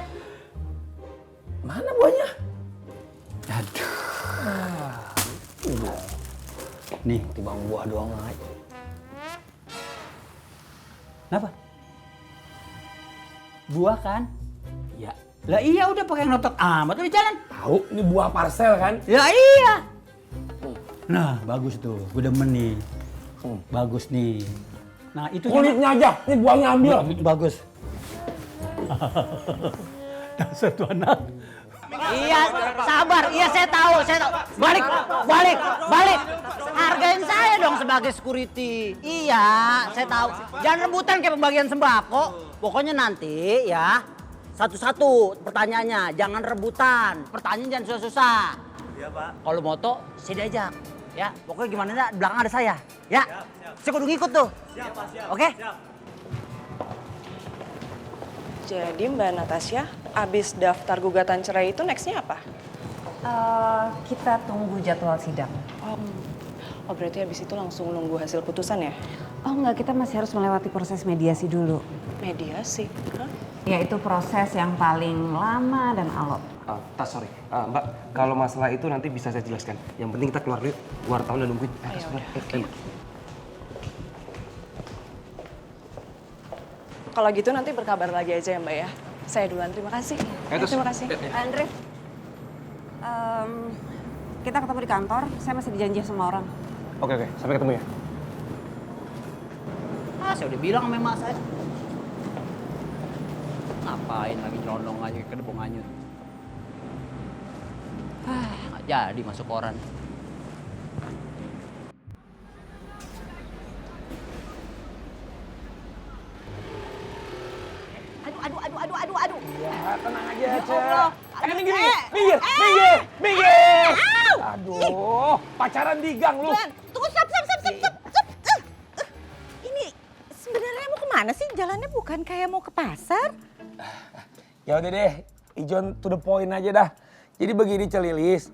Mana buahnya? Aduh. Nih, Timbang buah doang aja. Kenapa? Buah kan? Ya. Lah iya udah pakai notok amat udah jalan. Tahu ini buah parcel kan? Ya iya. Nah, bagus tuh. Gue demen nih. Bagus nih. Nah, itu kulitnya aja. Ini buahnya ambil. Bagus. Dasar tuh anak. Iya, sabar. Iya, saya tahu. Balik. Hargain saya dong sebagai security. Iya, saya tahu. Jangan rebutan kayak pembagian sembako. Pokoknya nanti ya, satu-satu pertanyaannya. Jangan rebutan. Pertanyaan jangan susah-susah. Iya, Pak. Kalau moto, saya diajak. Ya, pokoknya gimana dah, di belakang ada saya. Ya, saya kudu ngikut tuh. Siap, Pak. Siap. Oke? Jadi Mbak Natasha, abis daftar gugatan cerai itu nextnya apa? Kita tunggu jadwal sidang. Oh berarti abis itu langsung nunggu hasil putusan ya? Oh enggak, kita masih harus melewati proses mediasi dulu. Mediasi? Hah? Ya itu proses yang paling lama dan alot. Sorry. Mbak, kalau masalah itu nanti bisa saya jelaskan. Yang penting kita keluar dulu. Wartawan udah nungguin. Kalau gitu nanti berkabar lagi aja ya Mbak ya. Saya duluan, terima kasih. Terima kasih. Andre, kita ketemu di kantor. Saya masih dijanji sama orang. Oke. Sampai ketemu ya. Saya udah bilang sama emak saya. Ngapain lagi nyelonong aja ke Depong Anyut. Nggak jadi masuk koran. Aduh. Ya, tenang aja, Ya Cek. Allah. Minggir. Aduh, pacaran di gang lu. Tunggu, stop. Ini sebenarnya mau kemana sih? Jalannya bukan kayak mau ke pasar. Ya udah deh, Ijon to the point aja dah. Jadi begini Celilis,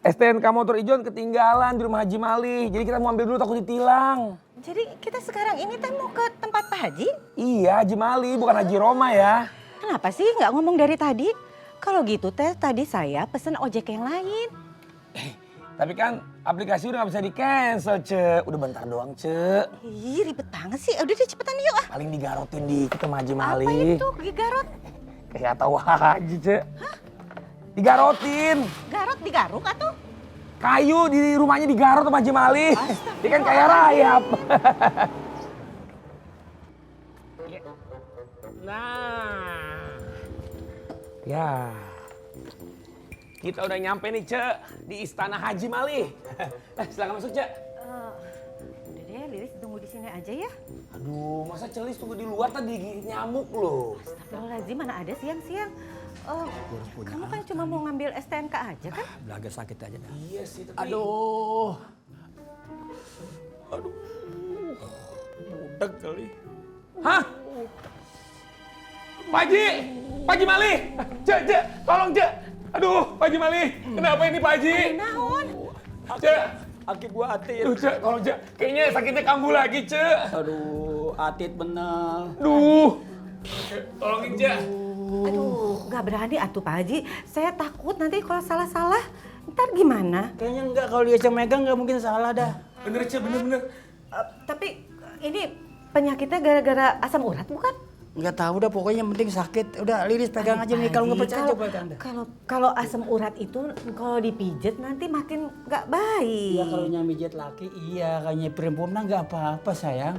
STNK motor Ijon ketinggalan di rumah Haji Mali. Jadi kita mau ambil dulu takut ditilang. Jadi kita sekarang ini teh mau ke tempat Pak Haji? Iya, Haji Mali bukan Haji Roma ya. Kenapa sih nggak ngomong dari tadi? Kalau gitu teh tadi saya pesen ojek yang lain. Tapi kan aplikasi udah gak bisa di-cancel, Ce. Udah bentar doang, Ce. Ih, ribet banget sih. Udah deh cepetan yuk ah. Paling digarotin dikit sama Haji Mali. Apa itu digarot? Kayak tahu aja, Ce. Digarotin. Garot digaruk atuh? Kayu di rumahnya digarot sama Haji Mali. Dia kan kaya rayap. Nah. Ya. Kita udah nyampe nih, Ce, di Istana Haji Mali. Silakan masuk, Ce. Udah deh, Lilis tunggu di sini aja ya. Aduh, masa Celis tunggu di luar tadi digigit nyamuk loh. Astagfirullahaladzim, mana ada siang-siang. Kamu kan cuma mau ngambil STNK aja kan? Belaga sakit aja dah. Iya sih, tapi... Aduh. Budak kali. Hah? Pak Haji Mali. Ce, tolong, Ce. Aduh, Pak Haji Mali. Kenapa ini, Pak Haji? Naon? Ce. Kaki gua atit. Aduh, Ce, tolong, Ce. Kayaknya sakitnya kambuh lagi, Ce. Aduh, atit bener. Duh. Tolongin, Ce. Aduh, gak berani atuh Pak Haji. Saya takut nanti kalau salah-salah, ntar gimana? Kayaknya enggak, kalau dia yang megang nggak mungkin salah dah. Bener, Ce, bener. Tapi ini penyakitnya gara-gara asam urat bukan? Nggak tahu dah, pokoknya yang penting sakit. Udah, Lilis pegang aja nih. Kalau nggak percaya coba pegang dah. Kalau asam urat itu kalau dipijet nanti makin nggak baik. Iya, kalau nyamijet laki iya, kayaknya perempuan mah nggak apa-apa sayang.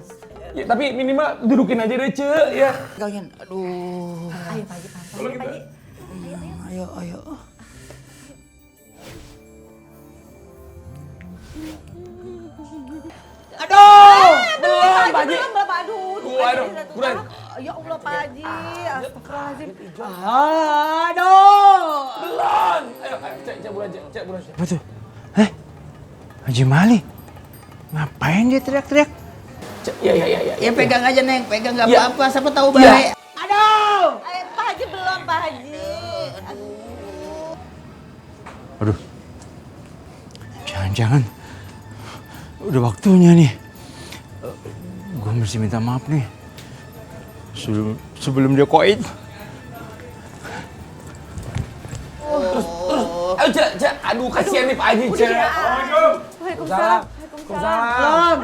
Ya, tapi minimal dudukin aja deh, Ce, ya. Kalian, aduh. Ayo Pak Haji, Tolong kita. Ayo. Aduh, belum, Pak Haji. Belum, Bapak. Aduh, Buruan. Ya Allah Pak Haji, astagfirullahaladzim. Aduh. Belum. Ayo, Cek, buruan, Cek. Apa tuh? Haji Mali? Ngapain dia teriak-teriak? Ya. Ya pegang aja Neng, pegang nggak Ya. apa-apa, siapa tahu baik. Aduh! Pak Haji belum, Pak Haji. Aduh. Jangan-jangan udah waktunya nih. Gue mesti minta maaf nih. Sebelum dia koid. Ayo, Cek. Aduh, kasihan nih Pak Haji, Cek. Waalaikumsalam. Waalaikumsalam.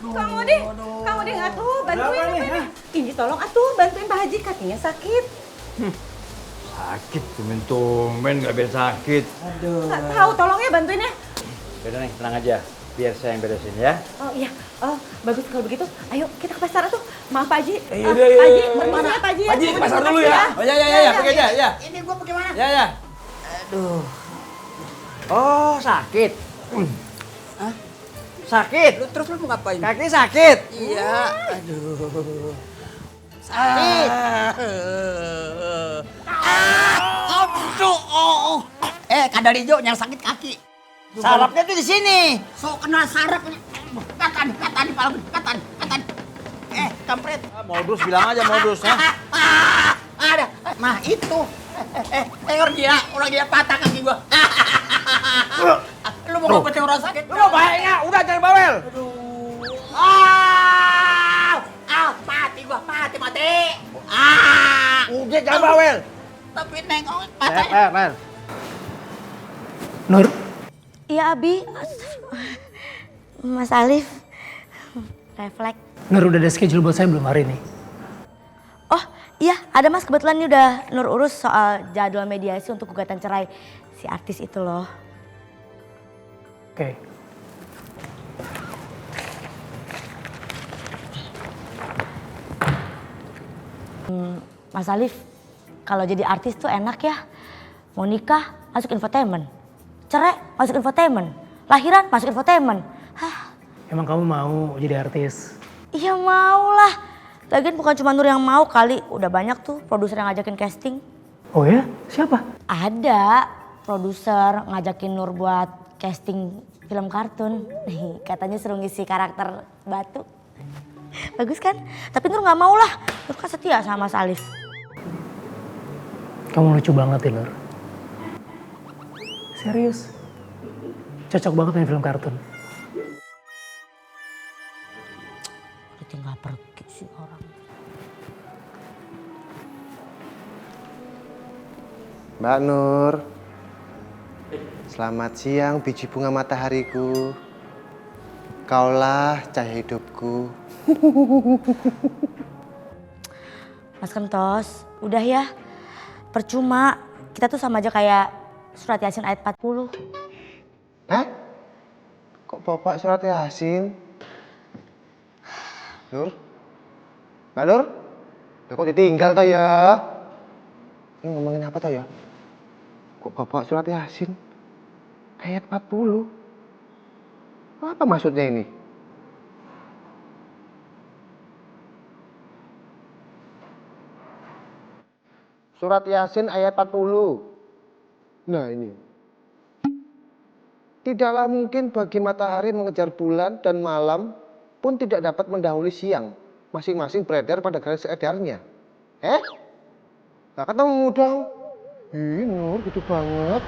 Kang Uding atuh bantuin apa? Ini tolong atuh bantuin Pak Haji, kakinya sakit. Sakit, tumben gak biar sakit. Aduh. Nggak tahu, tolong ya bantuin ya. Yaudah Neng, tenang aja. Biar saya yang beresin ya. Oh iya, bagus kalau begitu. Ayo kita ke pasar atuh. Maaf Pak Haji. Iya. Pak Haji, permisi ya Pak Haji. Pak Haji, ke pasar dulu ya. Oh ya, pergi aja, ya. Ini gua pakai mana? Ya. Aduh. Oh, sakit. Hah? Sakit? Terus lu mau ngapain? Kaki sakit? Iya. Aduh. Sakit. Aduh. Kadalijo yang sakit kaki. Sarapnya tuh di sini. So kena sarap. Katan. Kampret. Modus, bilang aja modus. Ada. Nah itu. Orang dia patah kaki gua. Lu mau ngobatin orang sakit? Lu mau bahaya, udah jangan bawel. Mati. Udah jangan bawel. Tapi nengok patah. Nur, Iya Abi. Mas Alif. Refleks. Nur udah ada schedule buat saya belum hari ini? Oh iya ada Mas, kebetulan ini udah Nur urus soal jadwal mediasi untuk gugatan cerai si artis itu loh. Oke. Mas Alif, kalau jadi artis tuh enak ya. Mau nikah masuk infotainment, cerai masuk infotainment, lahiran masuk infotainment. Emang kamu mau jadi artis? Iya mau lah. Lagian bukan cuma Nur yang mau kali, udah banyak tuh produser yang ngajakin casting. Oh ya? Siapa? Ada produser ngajakin Nur buat casting film kartun. Katanya suruh ngisi karakter batu. Bagus kan? Tapi Nur nggak mau lah. Nur kan setia sama Mas Alif. Kamu lucu banget ya Nur. Serius. Cocok banget main film kartun. Udah tinggal pergi sih orang. Mbak Nur. Selamat siang biji bunga matahariku. Kaulah cahaya hidupku. Mas Kentos, udah ya. Percuma, kita tuh sama aja kayak surat Yasin ayat 40. Hah? Kok bapak surat Yasin? Nur? Mbak Nur? Kok ditinggal toh ya? Ini ngomongin apa toh ya? Kok bapak surat Yasin? Ayat 40? Apa maksudnya ini? Surat Yasin ayat 40. Nah ini. Tidaklah mungkin bagi matahari mengejar bulan dan malam pun tidak dapat mendahului siang. Masing-masing beredar pada garis edarnya. Nah ketemu dong. Ih Nur gitu banget.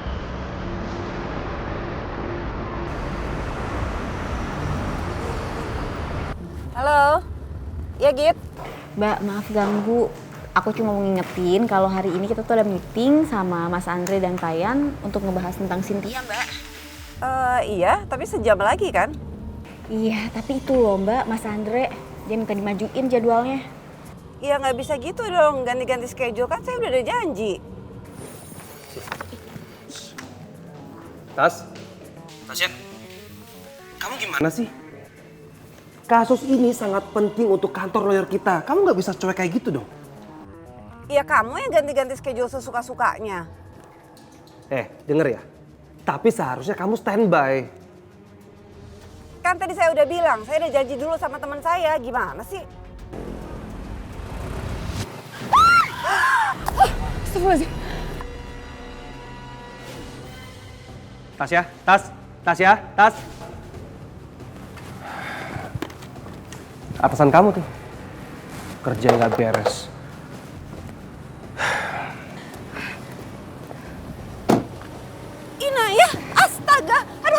Halo, ya Git? Mbak, maaf ganggu. Aku cuma mau ngingetin kalau hari ini kita tuh ada meeting sama Mas Andre dan Tayan untuk ngebahas tentang Cynthia, Mbak. Iya, tapi sejam lagi kan? Iya, tapi itu loh Mbak, Mas Andre. Dia minta dimajuin jadwalnya. Iya nggak bisa gitu dong, ganti-ganti schedule kan saya udah ada janji. Tasya, kamu gimana sih? Kasus ini sangat penting untuk kantor lawyer kita. Kamu nggak bisa cuek kayak gitu dong. Iya kamu yang ganti-ganti schedule sesuka-sukanya. Denger ya. Tapi seharusnya kamu standby. Kan tadi saya udah bilang, saya udah janji dulu sama teman saya. Gimana sih? Astagfirullahaladzim. Tasya, Tasya, Tas. Atasan kamu tuh. Kerja nggak beres. Inaya, astaga. Aduh.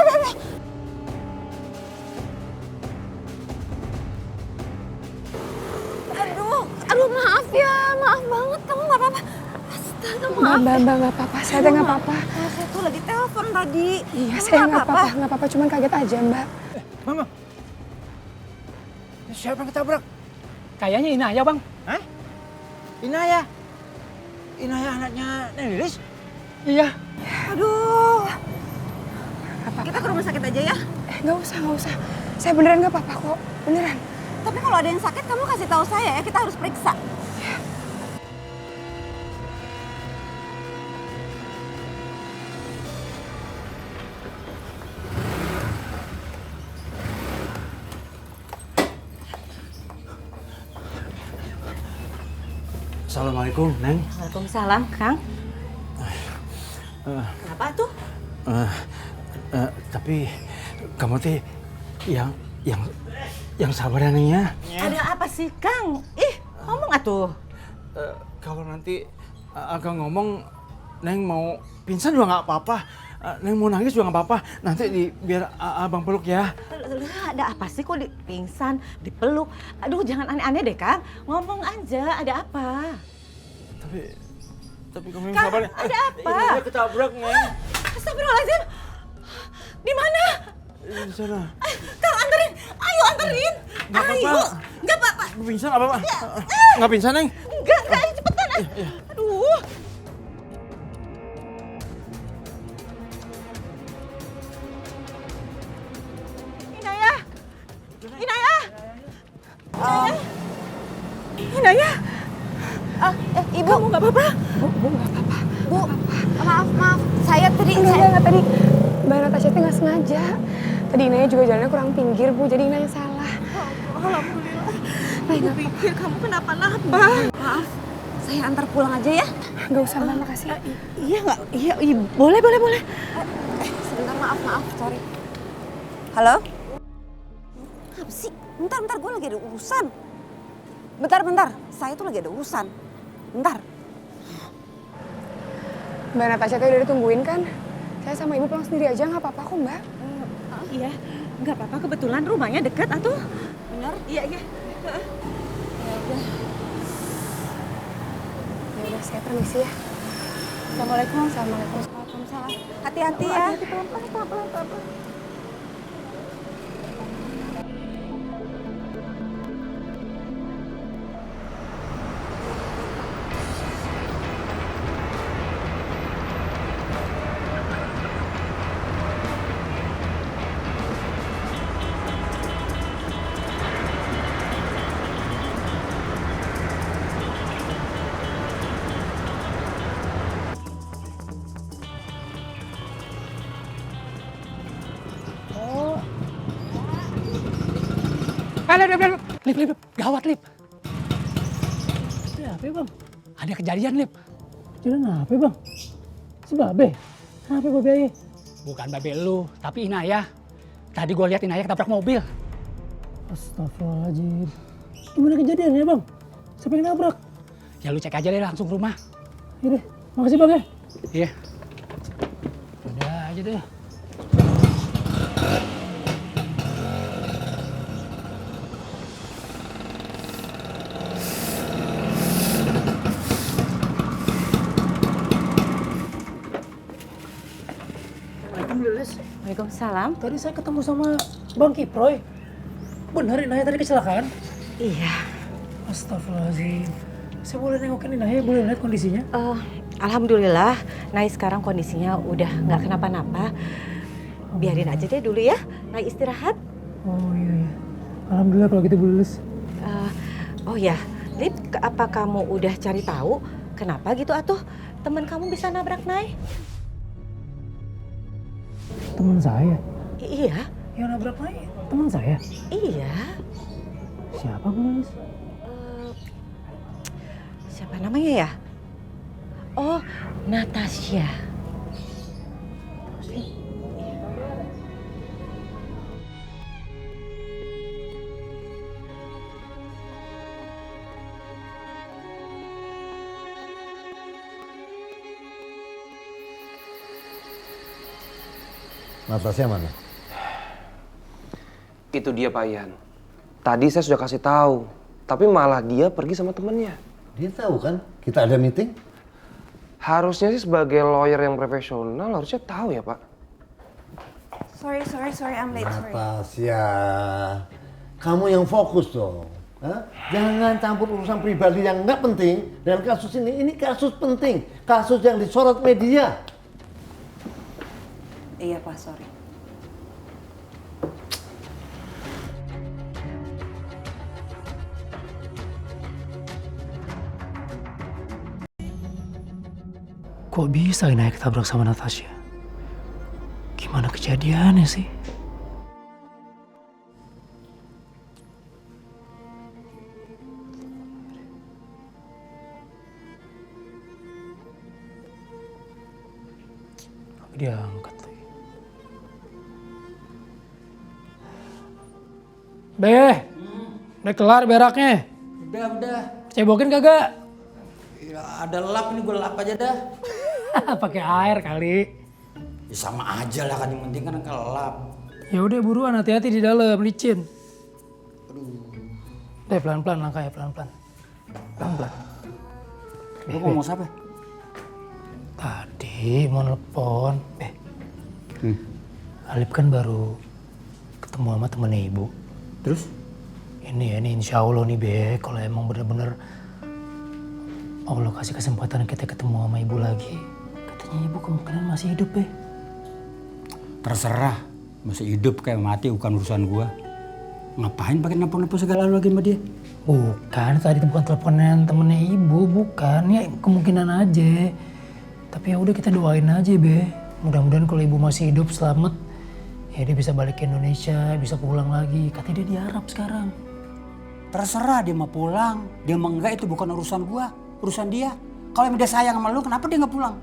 Aduh maaf ya, maaf banget. Kamu nggak apa-apa? Astaga maaf. Mbak nggak apa-apa, saya nggak apa-apa. Saya tuh lagi telepon tadi. Iya, saya nggak apa-apa, cuman kaget aja Mbak. Mama, siapa yang ketabrak? Kayaknya Inaya bang. Hah? Inaya? Inaya anaknya Neng Lilis? Iya. Aduh. Kita ke rumah sakit aja ya? Nggak usah. Saya beneran nggak apa-apa kok, beneran. Tapi kalau ada yang sakit kamu kasih tahu saya ya, kita harus periksa. Assalamualaikum, Neng. Waalaikumsalam, Kang. Kenapa tuh? Tapi kamu teh yang sabar ya, Neng ya. Ada apa sih, Kang? Ngomong atuh. Kalau nanti agak ngomong, Neng mau pingsan juga nggak apa-apa. Neng mau nangis juga nggak apa-apa. Nanti biar abang peluk ya. Ada apa sih kok pingsan, dipeluk? Aduh, jangan aneh-aneh deh, Kang. Ngomong aja, ada apa? Tapi kamu yang Kang, sabar ya. ada apa? Ini ketabrak, Neng. Astagfirullahaladzim. Di mana? Di sana. Kang, anterin. Ayo, anterin. Nggak apa-apa. Ayo. Nggak apa-apa. Pingsan apa, Pak? Nggak pingsan, Neng? Enggak, ayo cepetan. Aduh. Inaya. Ibu nggak apa-apa? Bu nggak apa-apa. Bu, maaf. Saya tadi. Enggak tadi. Mbak Natasha tuh nggak sengaja. Tadi Inaya juga jalannya kurang pinggir Bu, jadi Inaya salah. Alhamdulillah. Ibu pikir kamu kenapa-napa. Maaf, saya antar pulang aja ya. Nggak usah Mbak, makasih. Iya nggak? Iya, boleh. Sebentar, maaf, sorry. Halo? Apa sih? Bentar, gue lagi ada urusan. Bentar, saya tuh lagi ada urusan. Bentar. Mbak Natasha tuh udah ditungguin kan? Saya sama Ibu pulang sendiri aja, nggak apa-apa kok Mbak. Iya, nggak apa-apa. Kebetulan rumahnya dekat, atuh. Bener? Iya. Ya udah, saya permisi ya. Assalamualaikum, assalamualaikum, waalaikumsalam. Hati-hati ya. Hati-hati, pelan-pelan. Lip, gawat Lip. Ya, apa ya, Bang? Ada kejadian Lip. Kejadian apa Bang? Si Babe. Apa Babe aja? Bukan Babe lu, tapi Inayah. Tadi gue lihat Inayah ketabrak mobil. Astagfirullahaladzim. Gimana kejadiannya Bang? Siapa yang nabrak? Ya lu cek aja deh langsung ke rumah. Iya deh, makasih Bang ya. Iya. Udah aja deh. Waalaikumsalam. Tadi saya ketemu sama Bang Kiproy. Benar Inayah tadi kecelakaan? Iya. Astagfirullahaladzim. Saya boleh nengokin Inayah, boleh lihat kondisinya? Alhamdulillah, Nay sekarang kondisinya udah nggak kenapa-napa. Biarin aja deh dulu ya, Nay istirahat. Oh iya. Alhamdulillah kalau gitu Bu Lilis. Oh ya, Lip, apa kamu udah cari tahu kenapa gitu atuh teman kamu bisa nabrak Nay? Teman saya? Iya. Yang nabrak Nay teman saya? Iya. Siapa Bu Lilis? Siapa namanya ya? Oh, Natasha. Natasha mana? Itu dia Pak Ian. Tadi saya sudah kasih tahu, tapi malah dia pergi sama temennya. Dia tahu kan kita ada meeting? Harusnya sih sebagai lawyer yang profesional harusnya tahu ya Pak. Sorry, I'm late. Sorry. Natasha, kamu yang fokus dong. Hah? Jangan campur urusan pribadi yang nggak penting dan kasus ini. Ini kasus penting, kasus yang disorot media. Iya Pak, sorry. Kok bisa Inayah ketabrak sama Natasha? Gimana kejadiannya sih? Tapi dia angkat lagi. Udah kelar beraknya? Udah. Cebokin kagak? Ya, ada lap ini gue lap aja dah. Pakai air kali. Ya sama aja lah kan, yang penting kan kelap. Ya udah buruan, hati-hati di dalam, licin. Deh pelan-pelan langkahnya, pelan-pelan. Pelan-pelan. Lu ngomong siapa? Tadi mau nelpon. Alip kan baru ketemu sama temennya ibu. Terus? Ini insya Allah nih Be, kalau emang bener-bener Allah kasih kesempatan kita ketemu sama ibu lagi. Katanya ibu kemungkinan masih hidup Be. Terserah, masih hidup kayak mati bukan urusan gua. Ngapain pakai nelpon-nelpon segala lagi sama dia? Bukan, tadi bukan teleponan temennya ibu, bukan. Ya kemungkinan aja. Tapi ya udah kita doain aja Be. Mudah-mudahan kalau ibu masih hidup selamat, ya dia bisa balik ke Indonesia, bisa pulang lagi. Katanya dia di Arab sekarang. Terserah dia mau pulang, dia mau enggak itu bukan urusan gua, urusan dia. Kalau emang dia sayang sama lu, kenapa dia nggak pulang?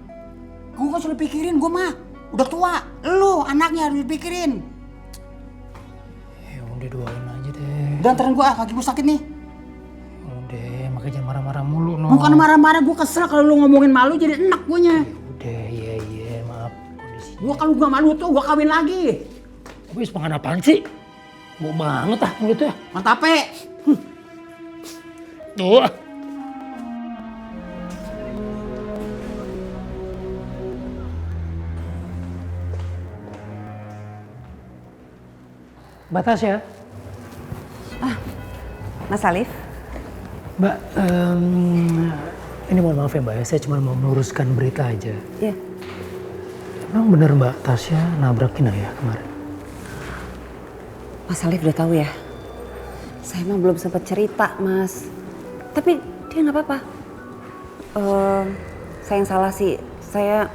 Gua nggak usah pikirin, gua mah udah tua. Lu anaknya harus dipikirin. Ya udah doain aja deh. Udah anterin gua, kaki gua sakit nih. Udah, makanya jangan marah-marah mulu no. Bukan marah-marah, gua kesel kalau lu ngomongin malu jadi enak guanya. Udah, iya, maaf kondisinya. Gua kalau gua malu tuh gua kawin lagi. Wis makan apaan sih? Bau banget ah mulutnya. Mantap Tuh. Mbak Tasya. Mas Alif. Mbak, ini mohon maaf ya Mbak ya, saya cuma mau meluruskan berita aja. Iya. Emang bener Mbak Tasya nabrakin ayah kemarin? Mas Alif udah tahu ya? Saya emang belum sempat cerita, Mas. Tapi dia nggak apa-apa. Saya yang salah sih. Saya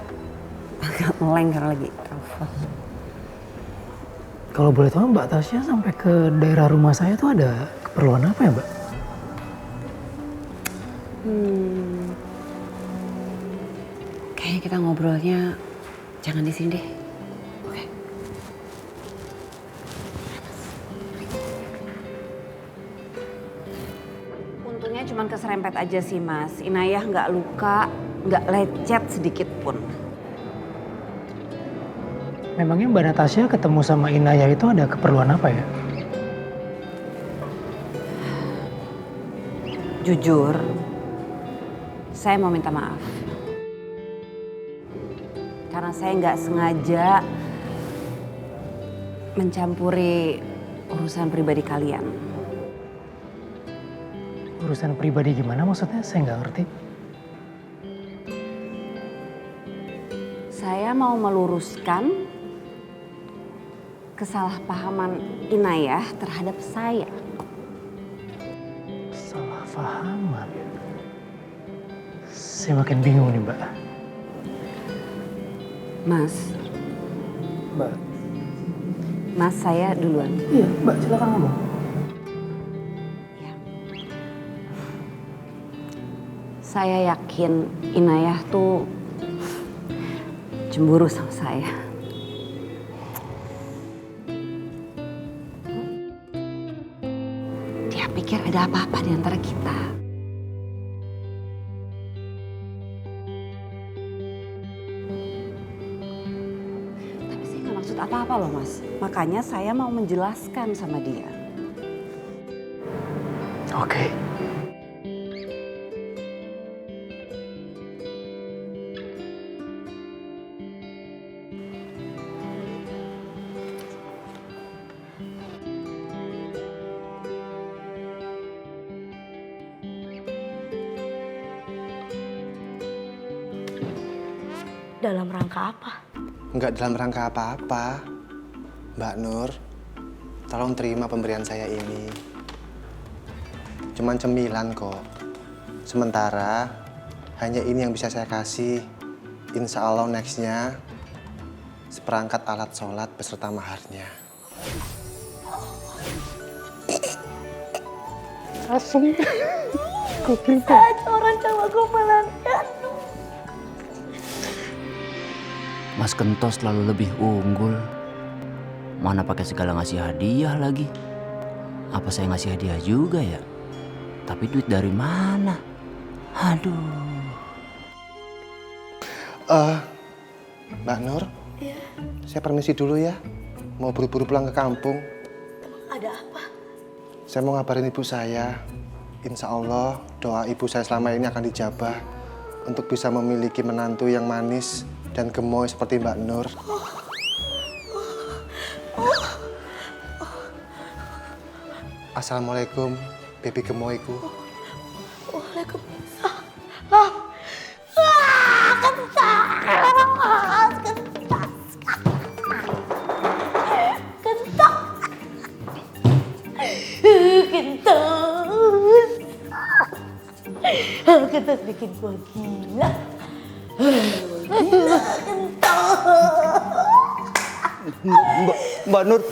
agak meleng karena lagi telepon. Kalau boleh tahu Mbak Tasya sampai ke daerah rumah saya tuh ada keperluan apa ya Mbak? Kayaknya kita ngobrolnya jangan di sini deh. Oke. Untungnya cuma keserempet aja sih Mas. Inayah nggak luka, nggak lecet sedikit pun. Memangnya Mbak Natasha ketemu sama Inayah itu ada keperluan apa ya? Jujur, saya mau minta maaf. Karena saya nggak sengaja mencampuri urusan pribadi kalian. Urusan pribadi gimana maksudnya? Saya nggak ngerti. Saya mau meluruskan kesalahpahaman Inayah terhadap saya. Kesalahpahaman? Saya makin bingung nih Mbak. Mas. Mbak. Mas, saya duluan. Iya, Mbak silakan ngomong. Saya yakin Inayah tuh cemburu sama saya. Dia pikir ada apa-apa di antara kita. Tapi saya nggak maksud apa-apa loh Mas. Makanya saya mau menjelaskan sama dia. Oke. Dalam rangka apa? Enggak dalam rangka apa-apa. Mbak Nur, tolong terima pemberian saya ini. Cuman cemilan kok. Sementara hanya ini yang bisa saya kasih. Insya Allah nextnya seperangkat alat sholat beserta maharnya. Asem. Kopi. Orang coba gue melangkan. Mas Kentos selalu lebih unggul. Mana pakai segala ngasih hadiah lagi. Apa saya ngasih hadiah juga ya? Tapi duit dari mana? Aduh. Mbak Nur, Iya. saya permisi dulu ya. Mau buru-buru pulang ke kampung. Ada apa? Saya mau ngabarin ibu saya. Insya Allah doa ibu saya selama ini akan dijabah untuk bisa memiliki menantu yang manis dan gemoy seperti Mbak Nur. Assalamualaikum, baby gemoyku. Waalaikumsalam. Kentos bikin gua gila. Mbak Nur.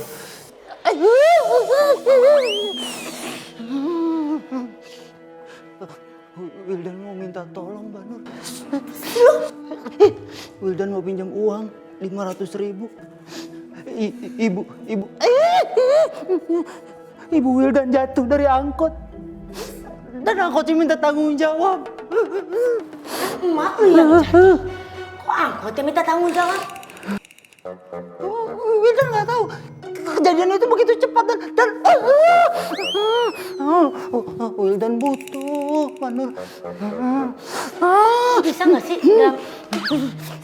Wildan mau minta tolong Mbak Nur. Wildan mau pinjam uang 500.000. Ibu Wildan jatuh dari angkot. Dan angkotnya minta tanggung jawab. Emak lu yang jatuh. Kok angkotnya minta tanggung jawab? Wildan nggak tahu. Kejadian itu begitu cepat dan Wildan butuh Mbak Nur. Bisa nggak sih dalam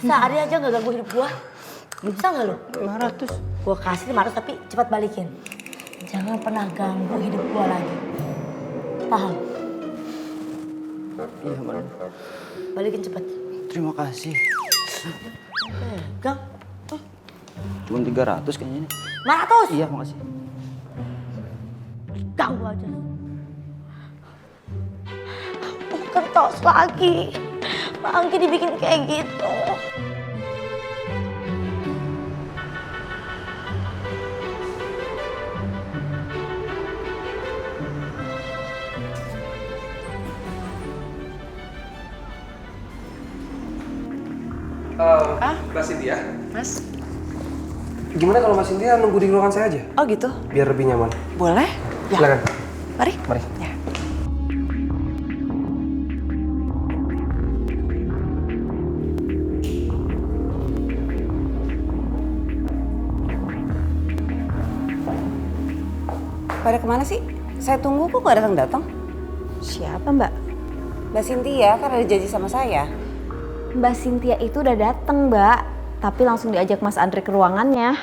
sehari aja nggak ganggu hidup gua? Bisa nggak lu? 500. Gua kasih 500 tapi cepat balikin. Jangan pernah ganggu hidup gua lagi. Paham? Iya, Man. Balikin cepet. Terima kasih. Gang. Cuma 300 kayaknya ini. 500? Iya, makasih. Ganggu aja. Kertas lagi. Pak Anggi dibikin kayak gitu. Mbak Cynthia? Mas? Gimana kalau Mbak Cynthia nunggu di ruangan saya aja? Oh gitu? Biar lebih nyaman. Boleh? Ya. Silakan. Mari. Mari. Ya. Pada kemana sih? Saya tunggu kok gak datang-datang. Siapa Mbak? Mbak Cynthia kan ada janji sama saya. Mbak Cynthia itu udah dateng Mbak, tapi langsung diajak Mas Andre ke ruangannya.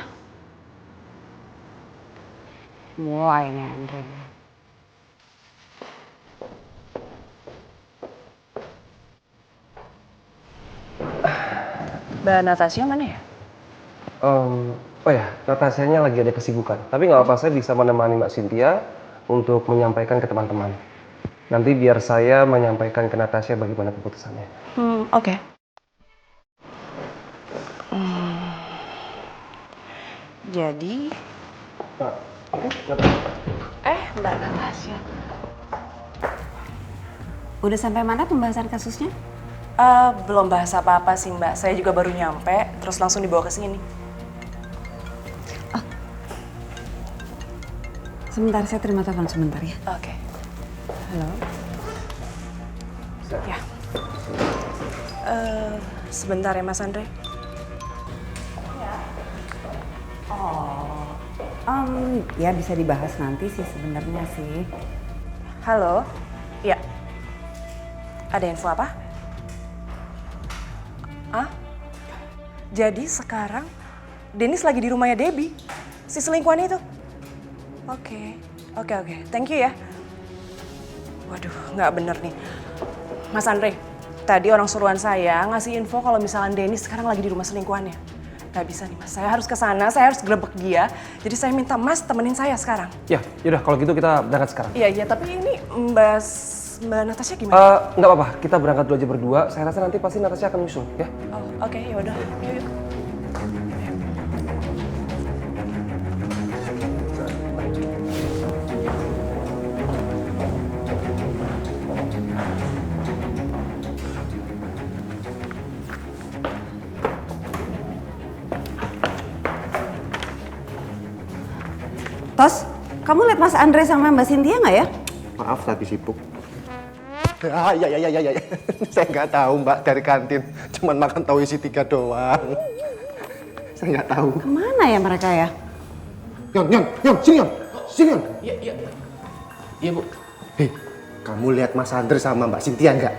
Mulai nih Andre. Mbak Natasha mana ya? Oh ya, Natasianya lagi ada kesibukan. Tapi nggak apa-apa, saya bisa menemani Mbak Cynthia untuk menyampaikan ke teman-teman. Nanti biar saya menyampaikan ke Natasha bagaimana keputusannya. Oke. Jadi... Mbak Natasha. Udah sampai mana pembahasan kasusnya? Belum bahas apa-apa sih Mbak. Saya juga baru nyampe, terus langsung dibawa ke sini. Sebentar, saya terima telepon sebentar ya. Oke. Halo. Ya. Sebentar ya Mas Andre. Ya bisa dibahas nanti sih sebenarnya sih. Halo. Ya. Ada info apa? Jadi sekarang Dennis lagi di rumahnya Debbie, si selingkuhan itu. Oke. Thank you ya. Waduh, nggak bener nih. Mas Andre, tadi orang suruhan saya ngasih info kalau misalnya Dennis sekarang lagi di rumah selingkuhannya. Nggak bisa nih Mas, saya harus ke sana, saya harus gerebek dia. Jadi saya minta Mas temenin saya sekarang. Ya, yaudah kalau gitu kita berangkat sekarang. Iya, tapi ini Mbak Natasha gimana? Nggak apa-apa, kita berangkat dulu aja berdua. Saya rasa nanti pasti Natasha akan nyusul, ya. Oh, oke, yaudah. Yuk. Tos, kamu lihat Mas Andre sama Mbak Cynthia nggak ya? Maaf, lagi sibuk. Ya. Saya nggak tahu Mbak, dari kantin. Cuman makan tahu isi 3 doang. Saya nggak tahu. Kemana ya mereka ya? Yon, sini Yon. Iya, Bu. Hei, kamu lihat Mas Andre sama Mbak Cynthia nggak?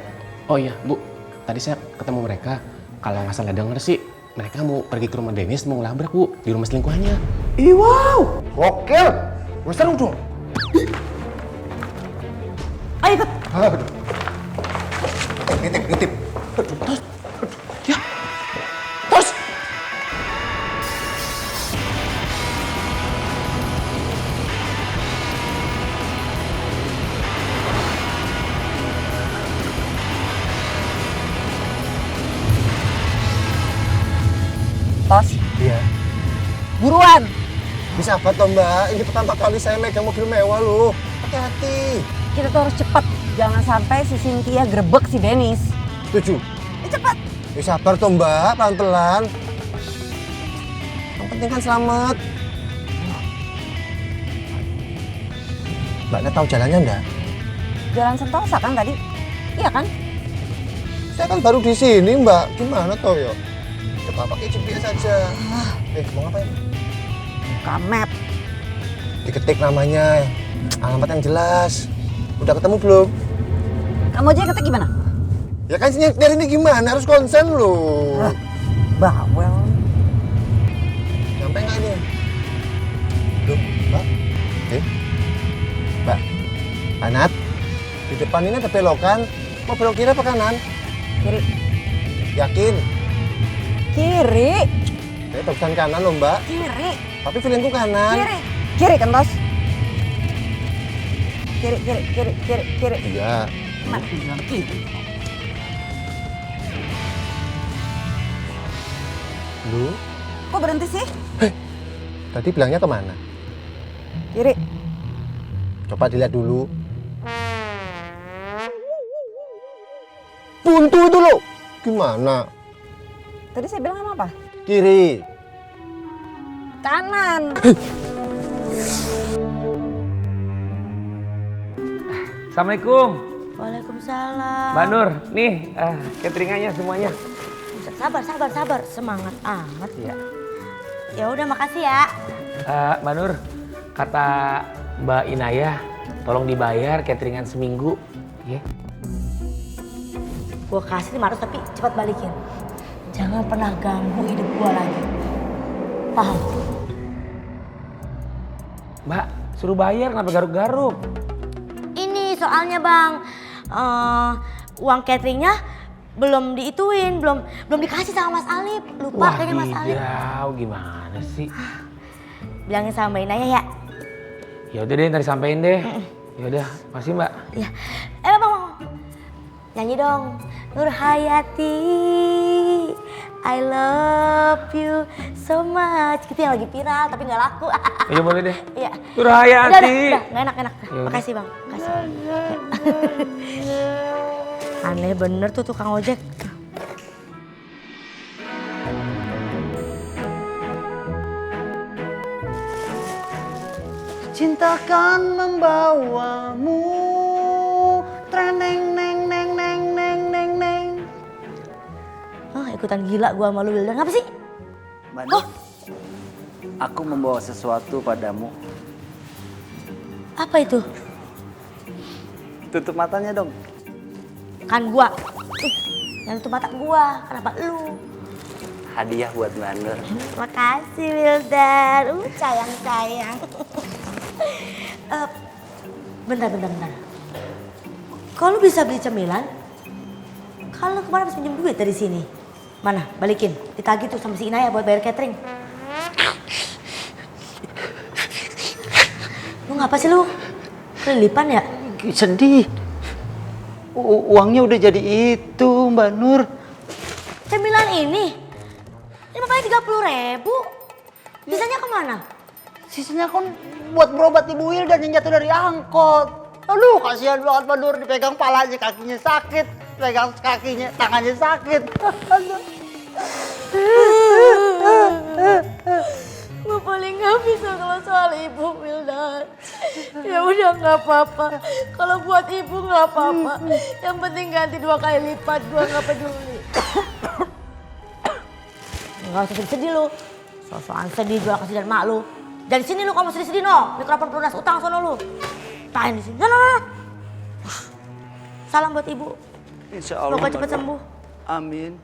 Oh iya, Bu. Tadi saya ketemu mereka. Kalau nggak salah denger sih, mereka mau pergi ke rumah Dennis, mau ngelabrak, Bu. Di rumah selingkuhannya. Ih, wow. Gokil. Gue seru dong. Ayo ikut. Aduh. Nitip. Tos. Ya. Tos. Tos. Iya. Buruan. Bisa apa toh Mbak? Ini pertama kali saya megang mobil mewah loh. Hati-hati. Kita tuh harus cepet. Jangan sampai si Cynthia grebek si Dennis. Setuju. Cepet. Ya sabar toh Mbak, pelan-pelan. Yang penting kan selamat. Mbaknya tahu jalannya enggak? Jalan Sentosa kan tadi? Iya kan? Saya kan baru di sini Mbak. Gimana toh ya? Coba pakai GPS saja. Mau ngapain? Buka map. Diketik namanya, alamat yang jelas. Udah ketemu belum? Kamu aja ketik gimana? Ya kan nyetir ini gimana? Harus konsen loh. Bawel. Nyampe nggak ini? Loh, Mbak? Anat, di depan ini ada belokan. Mau belok kiri apa kanan? Kiri. Yakin? Kiri. Terusan kanan loh mbak. Kiri. Tapi feelingku kanan. Kiri. Kiri kan bos? Kiri, kiri, kiri, kiri, kiri. Iya. Lu? Kok berhenti sih? Tadi bilangnya kemana? Kiri. Coba dilihat dulu. Buntu itu loh. Gimana? Tadi saya bilang apa? Kiri. Kanan. Assalamualaikum. Waalaikumsalam. Mbak Nur, nih cateringannya semuanya. Sabar. Semangat amat. Iya. Ya udah, makasih ya. Mbak Nur, kata Mbak Inayah, tolong dibayar cateringan seminggu. Ya. Gue kasih 500 tapi cepat balikin. Jangan pernah ganggu hidup gue lagi. Paham? Mbak, suruh bayar kenapa garuk-garuk? Ini soalnya bang, uang cateringnya belum diituin, belum dikasih sama Mas Alif. Lupa kayaknya Mas Alif. Wah, gimana sih? Bilangin sama Mbak Inayah ya. Ya udah deh, ntar disampein deh. Ya udah, makasih Mbak. Iya. Bang. Nyanyi dong. Nur Hayati, I love you so much. Gitu yang lagi viral tapi nggak laku. Iya boleh deh. Iya. Nur Hayati. Udah, nggak enak. Makasih bang, makasih. Aneh bener tuh tukang ojek. Cintakan membawamu, treneng neng neng neng neng neng neng. Ikutan gila gua sama lu Wildan, apa sih? Mbak Nur, aku membawa sesuatu padamu. Apa itu? Tutup matanya dong. Kan gua. Yang tutup mata gua, kenapa lu? Hadiah buat Mbak Nur. Makasih Wildan, sayang. Bentar. Kalau bisa beli cemilan, kalau kemarin habis pinjam duit dari sini, mana? Balikin, ditagih tuh sama si Inaya buat bayar catering. Lu ngapa sih lu? Kelilipan ya? Sedih. Uangnya udah jadi itu Mbak Nur. Cemilan ini makanya 30.000. Sisanya kemana? Sisanya kan buat berobat Ibu Wildan yang jatuh dari angkot. Aduh, kasihan banget Mbak Nur, dipegang palanya, kakinya sakit. Pegang kakinya, tangannya sakit. Gue paling gak bisa kalau soal Ibu Wildan. Ya udah gak apa-apa. Kalau buat Ibu gak apa-apa. Yang penting ganti 2 kali lipat, gue gak peduli. Gak usah sedih lu. So-soan sedih jual kasihan mak lu. Dari sini lu kamu sedih-sedih no. Mikrofon pelunas utang sono lu. Tahan di sini. No. Salam buat Ibu. Insya Allah. Semoga cepat sembuh. Amin.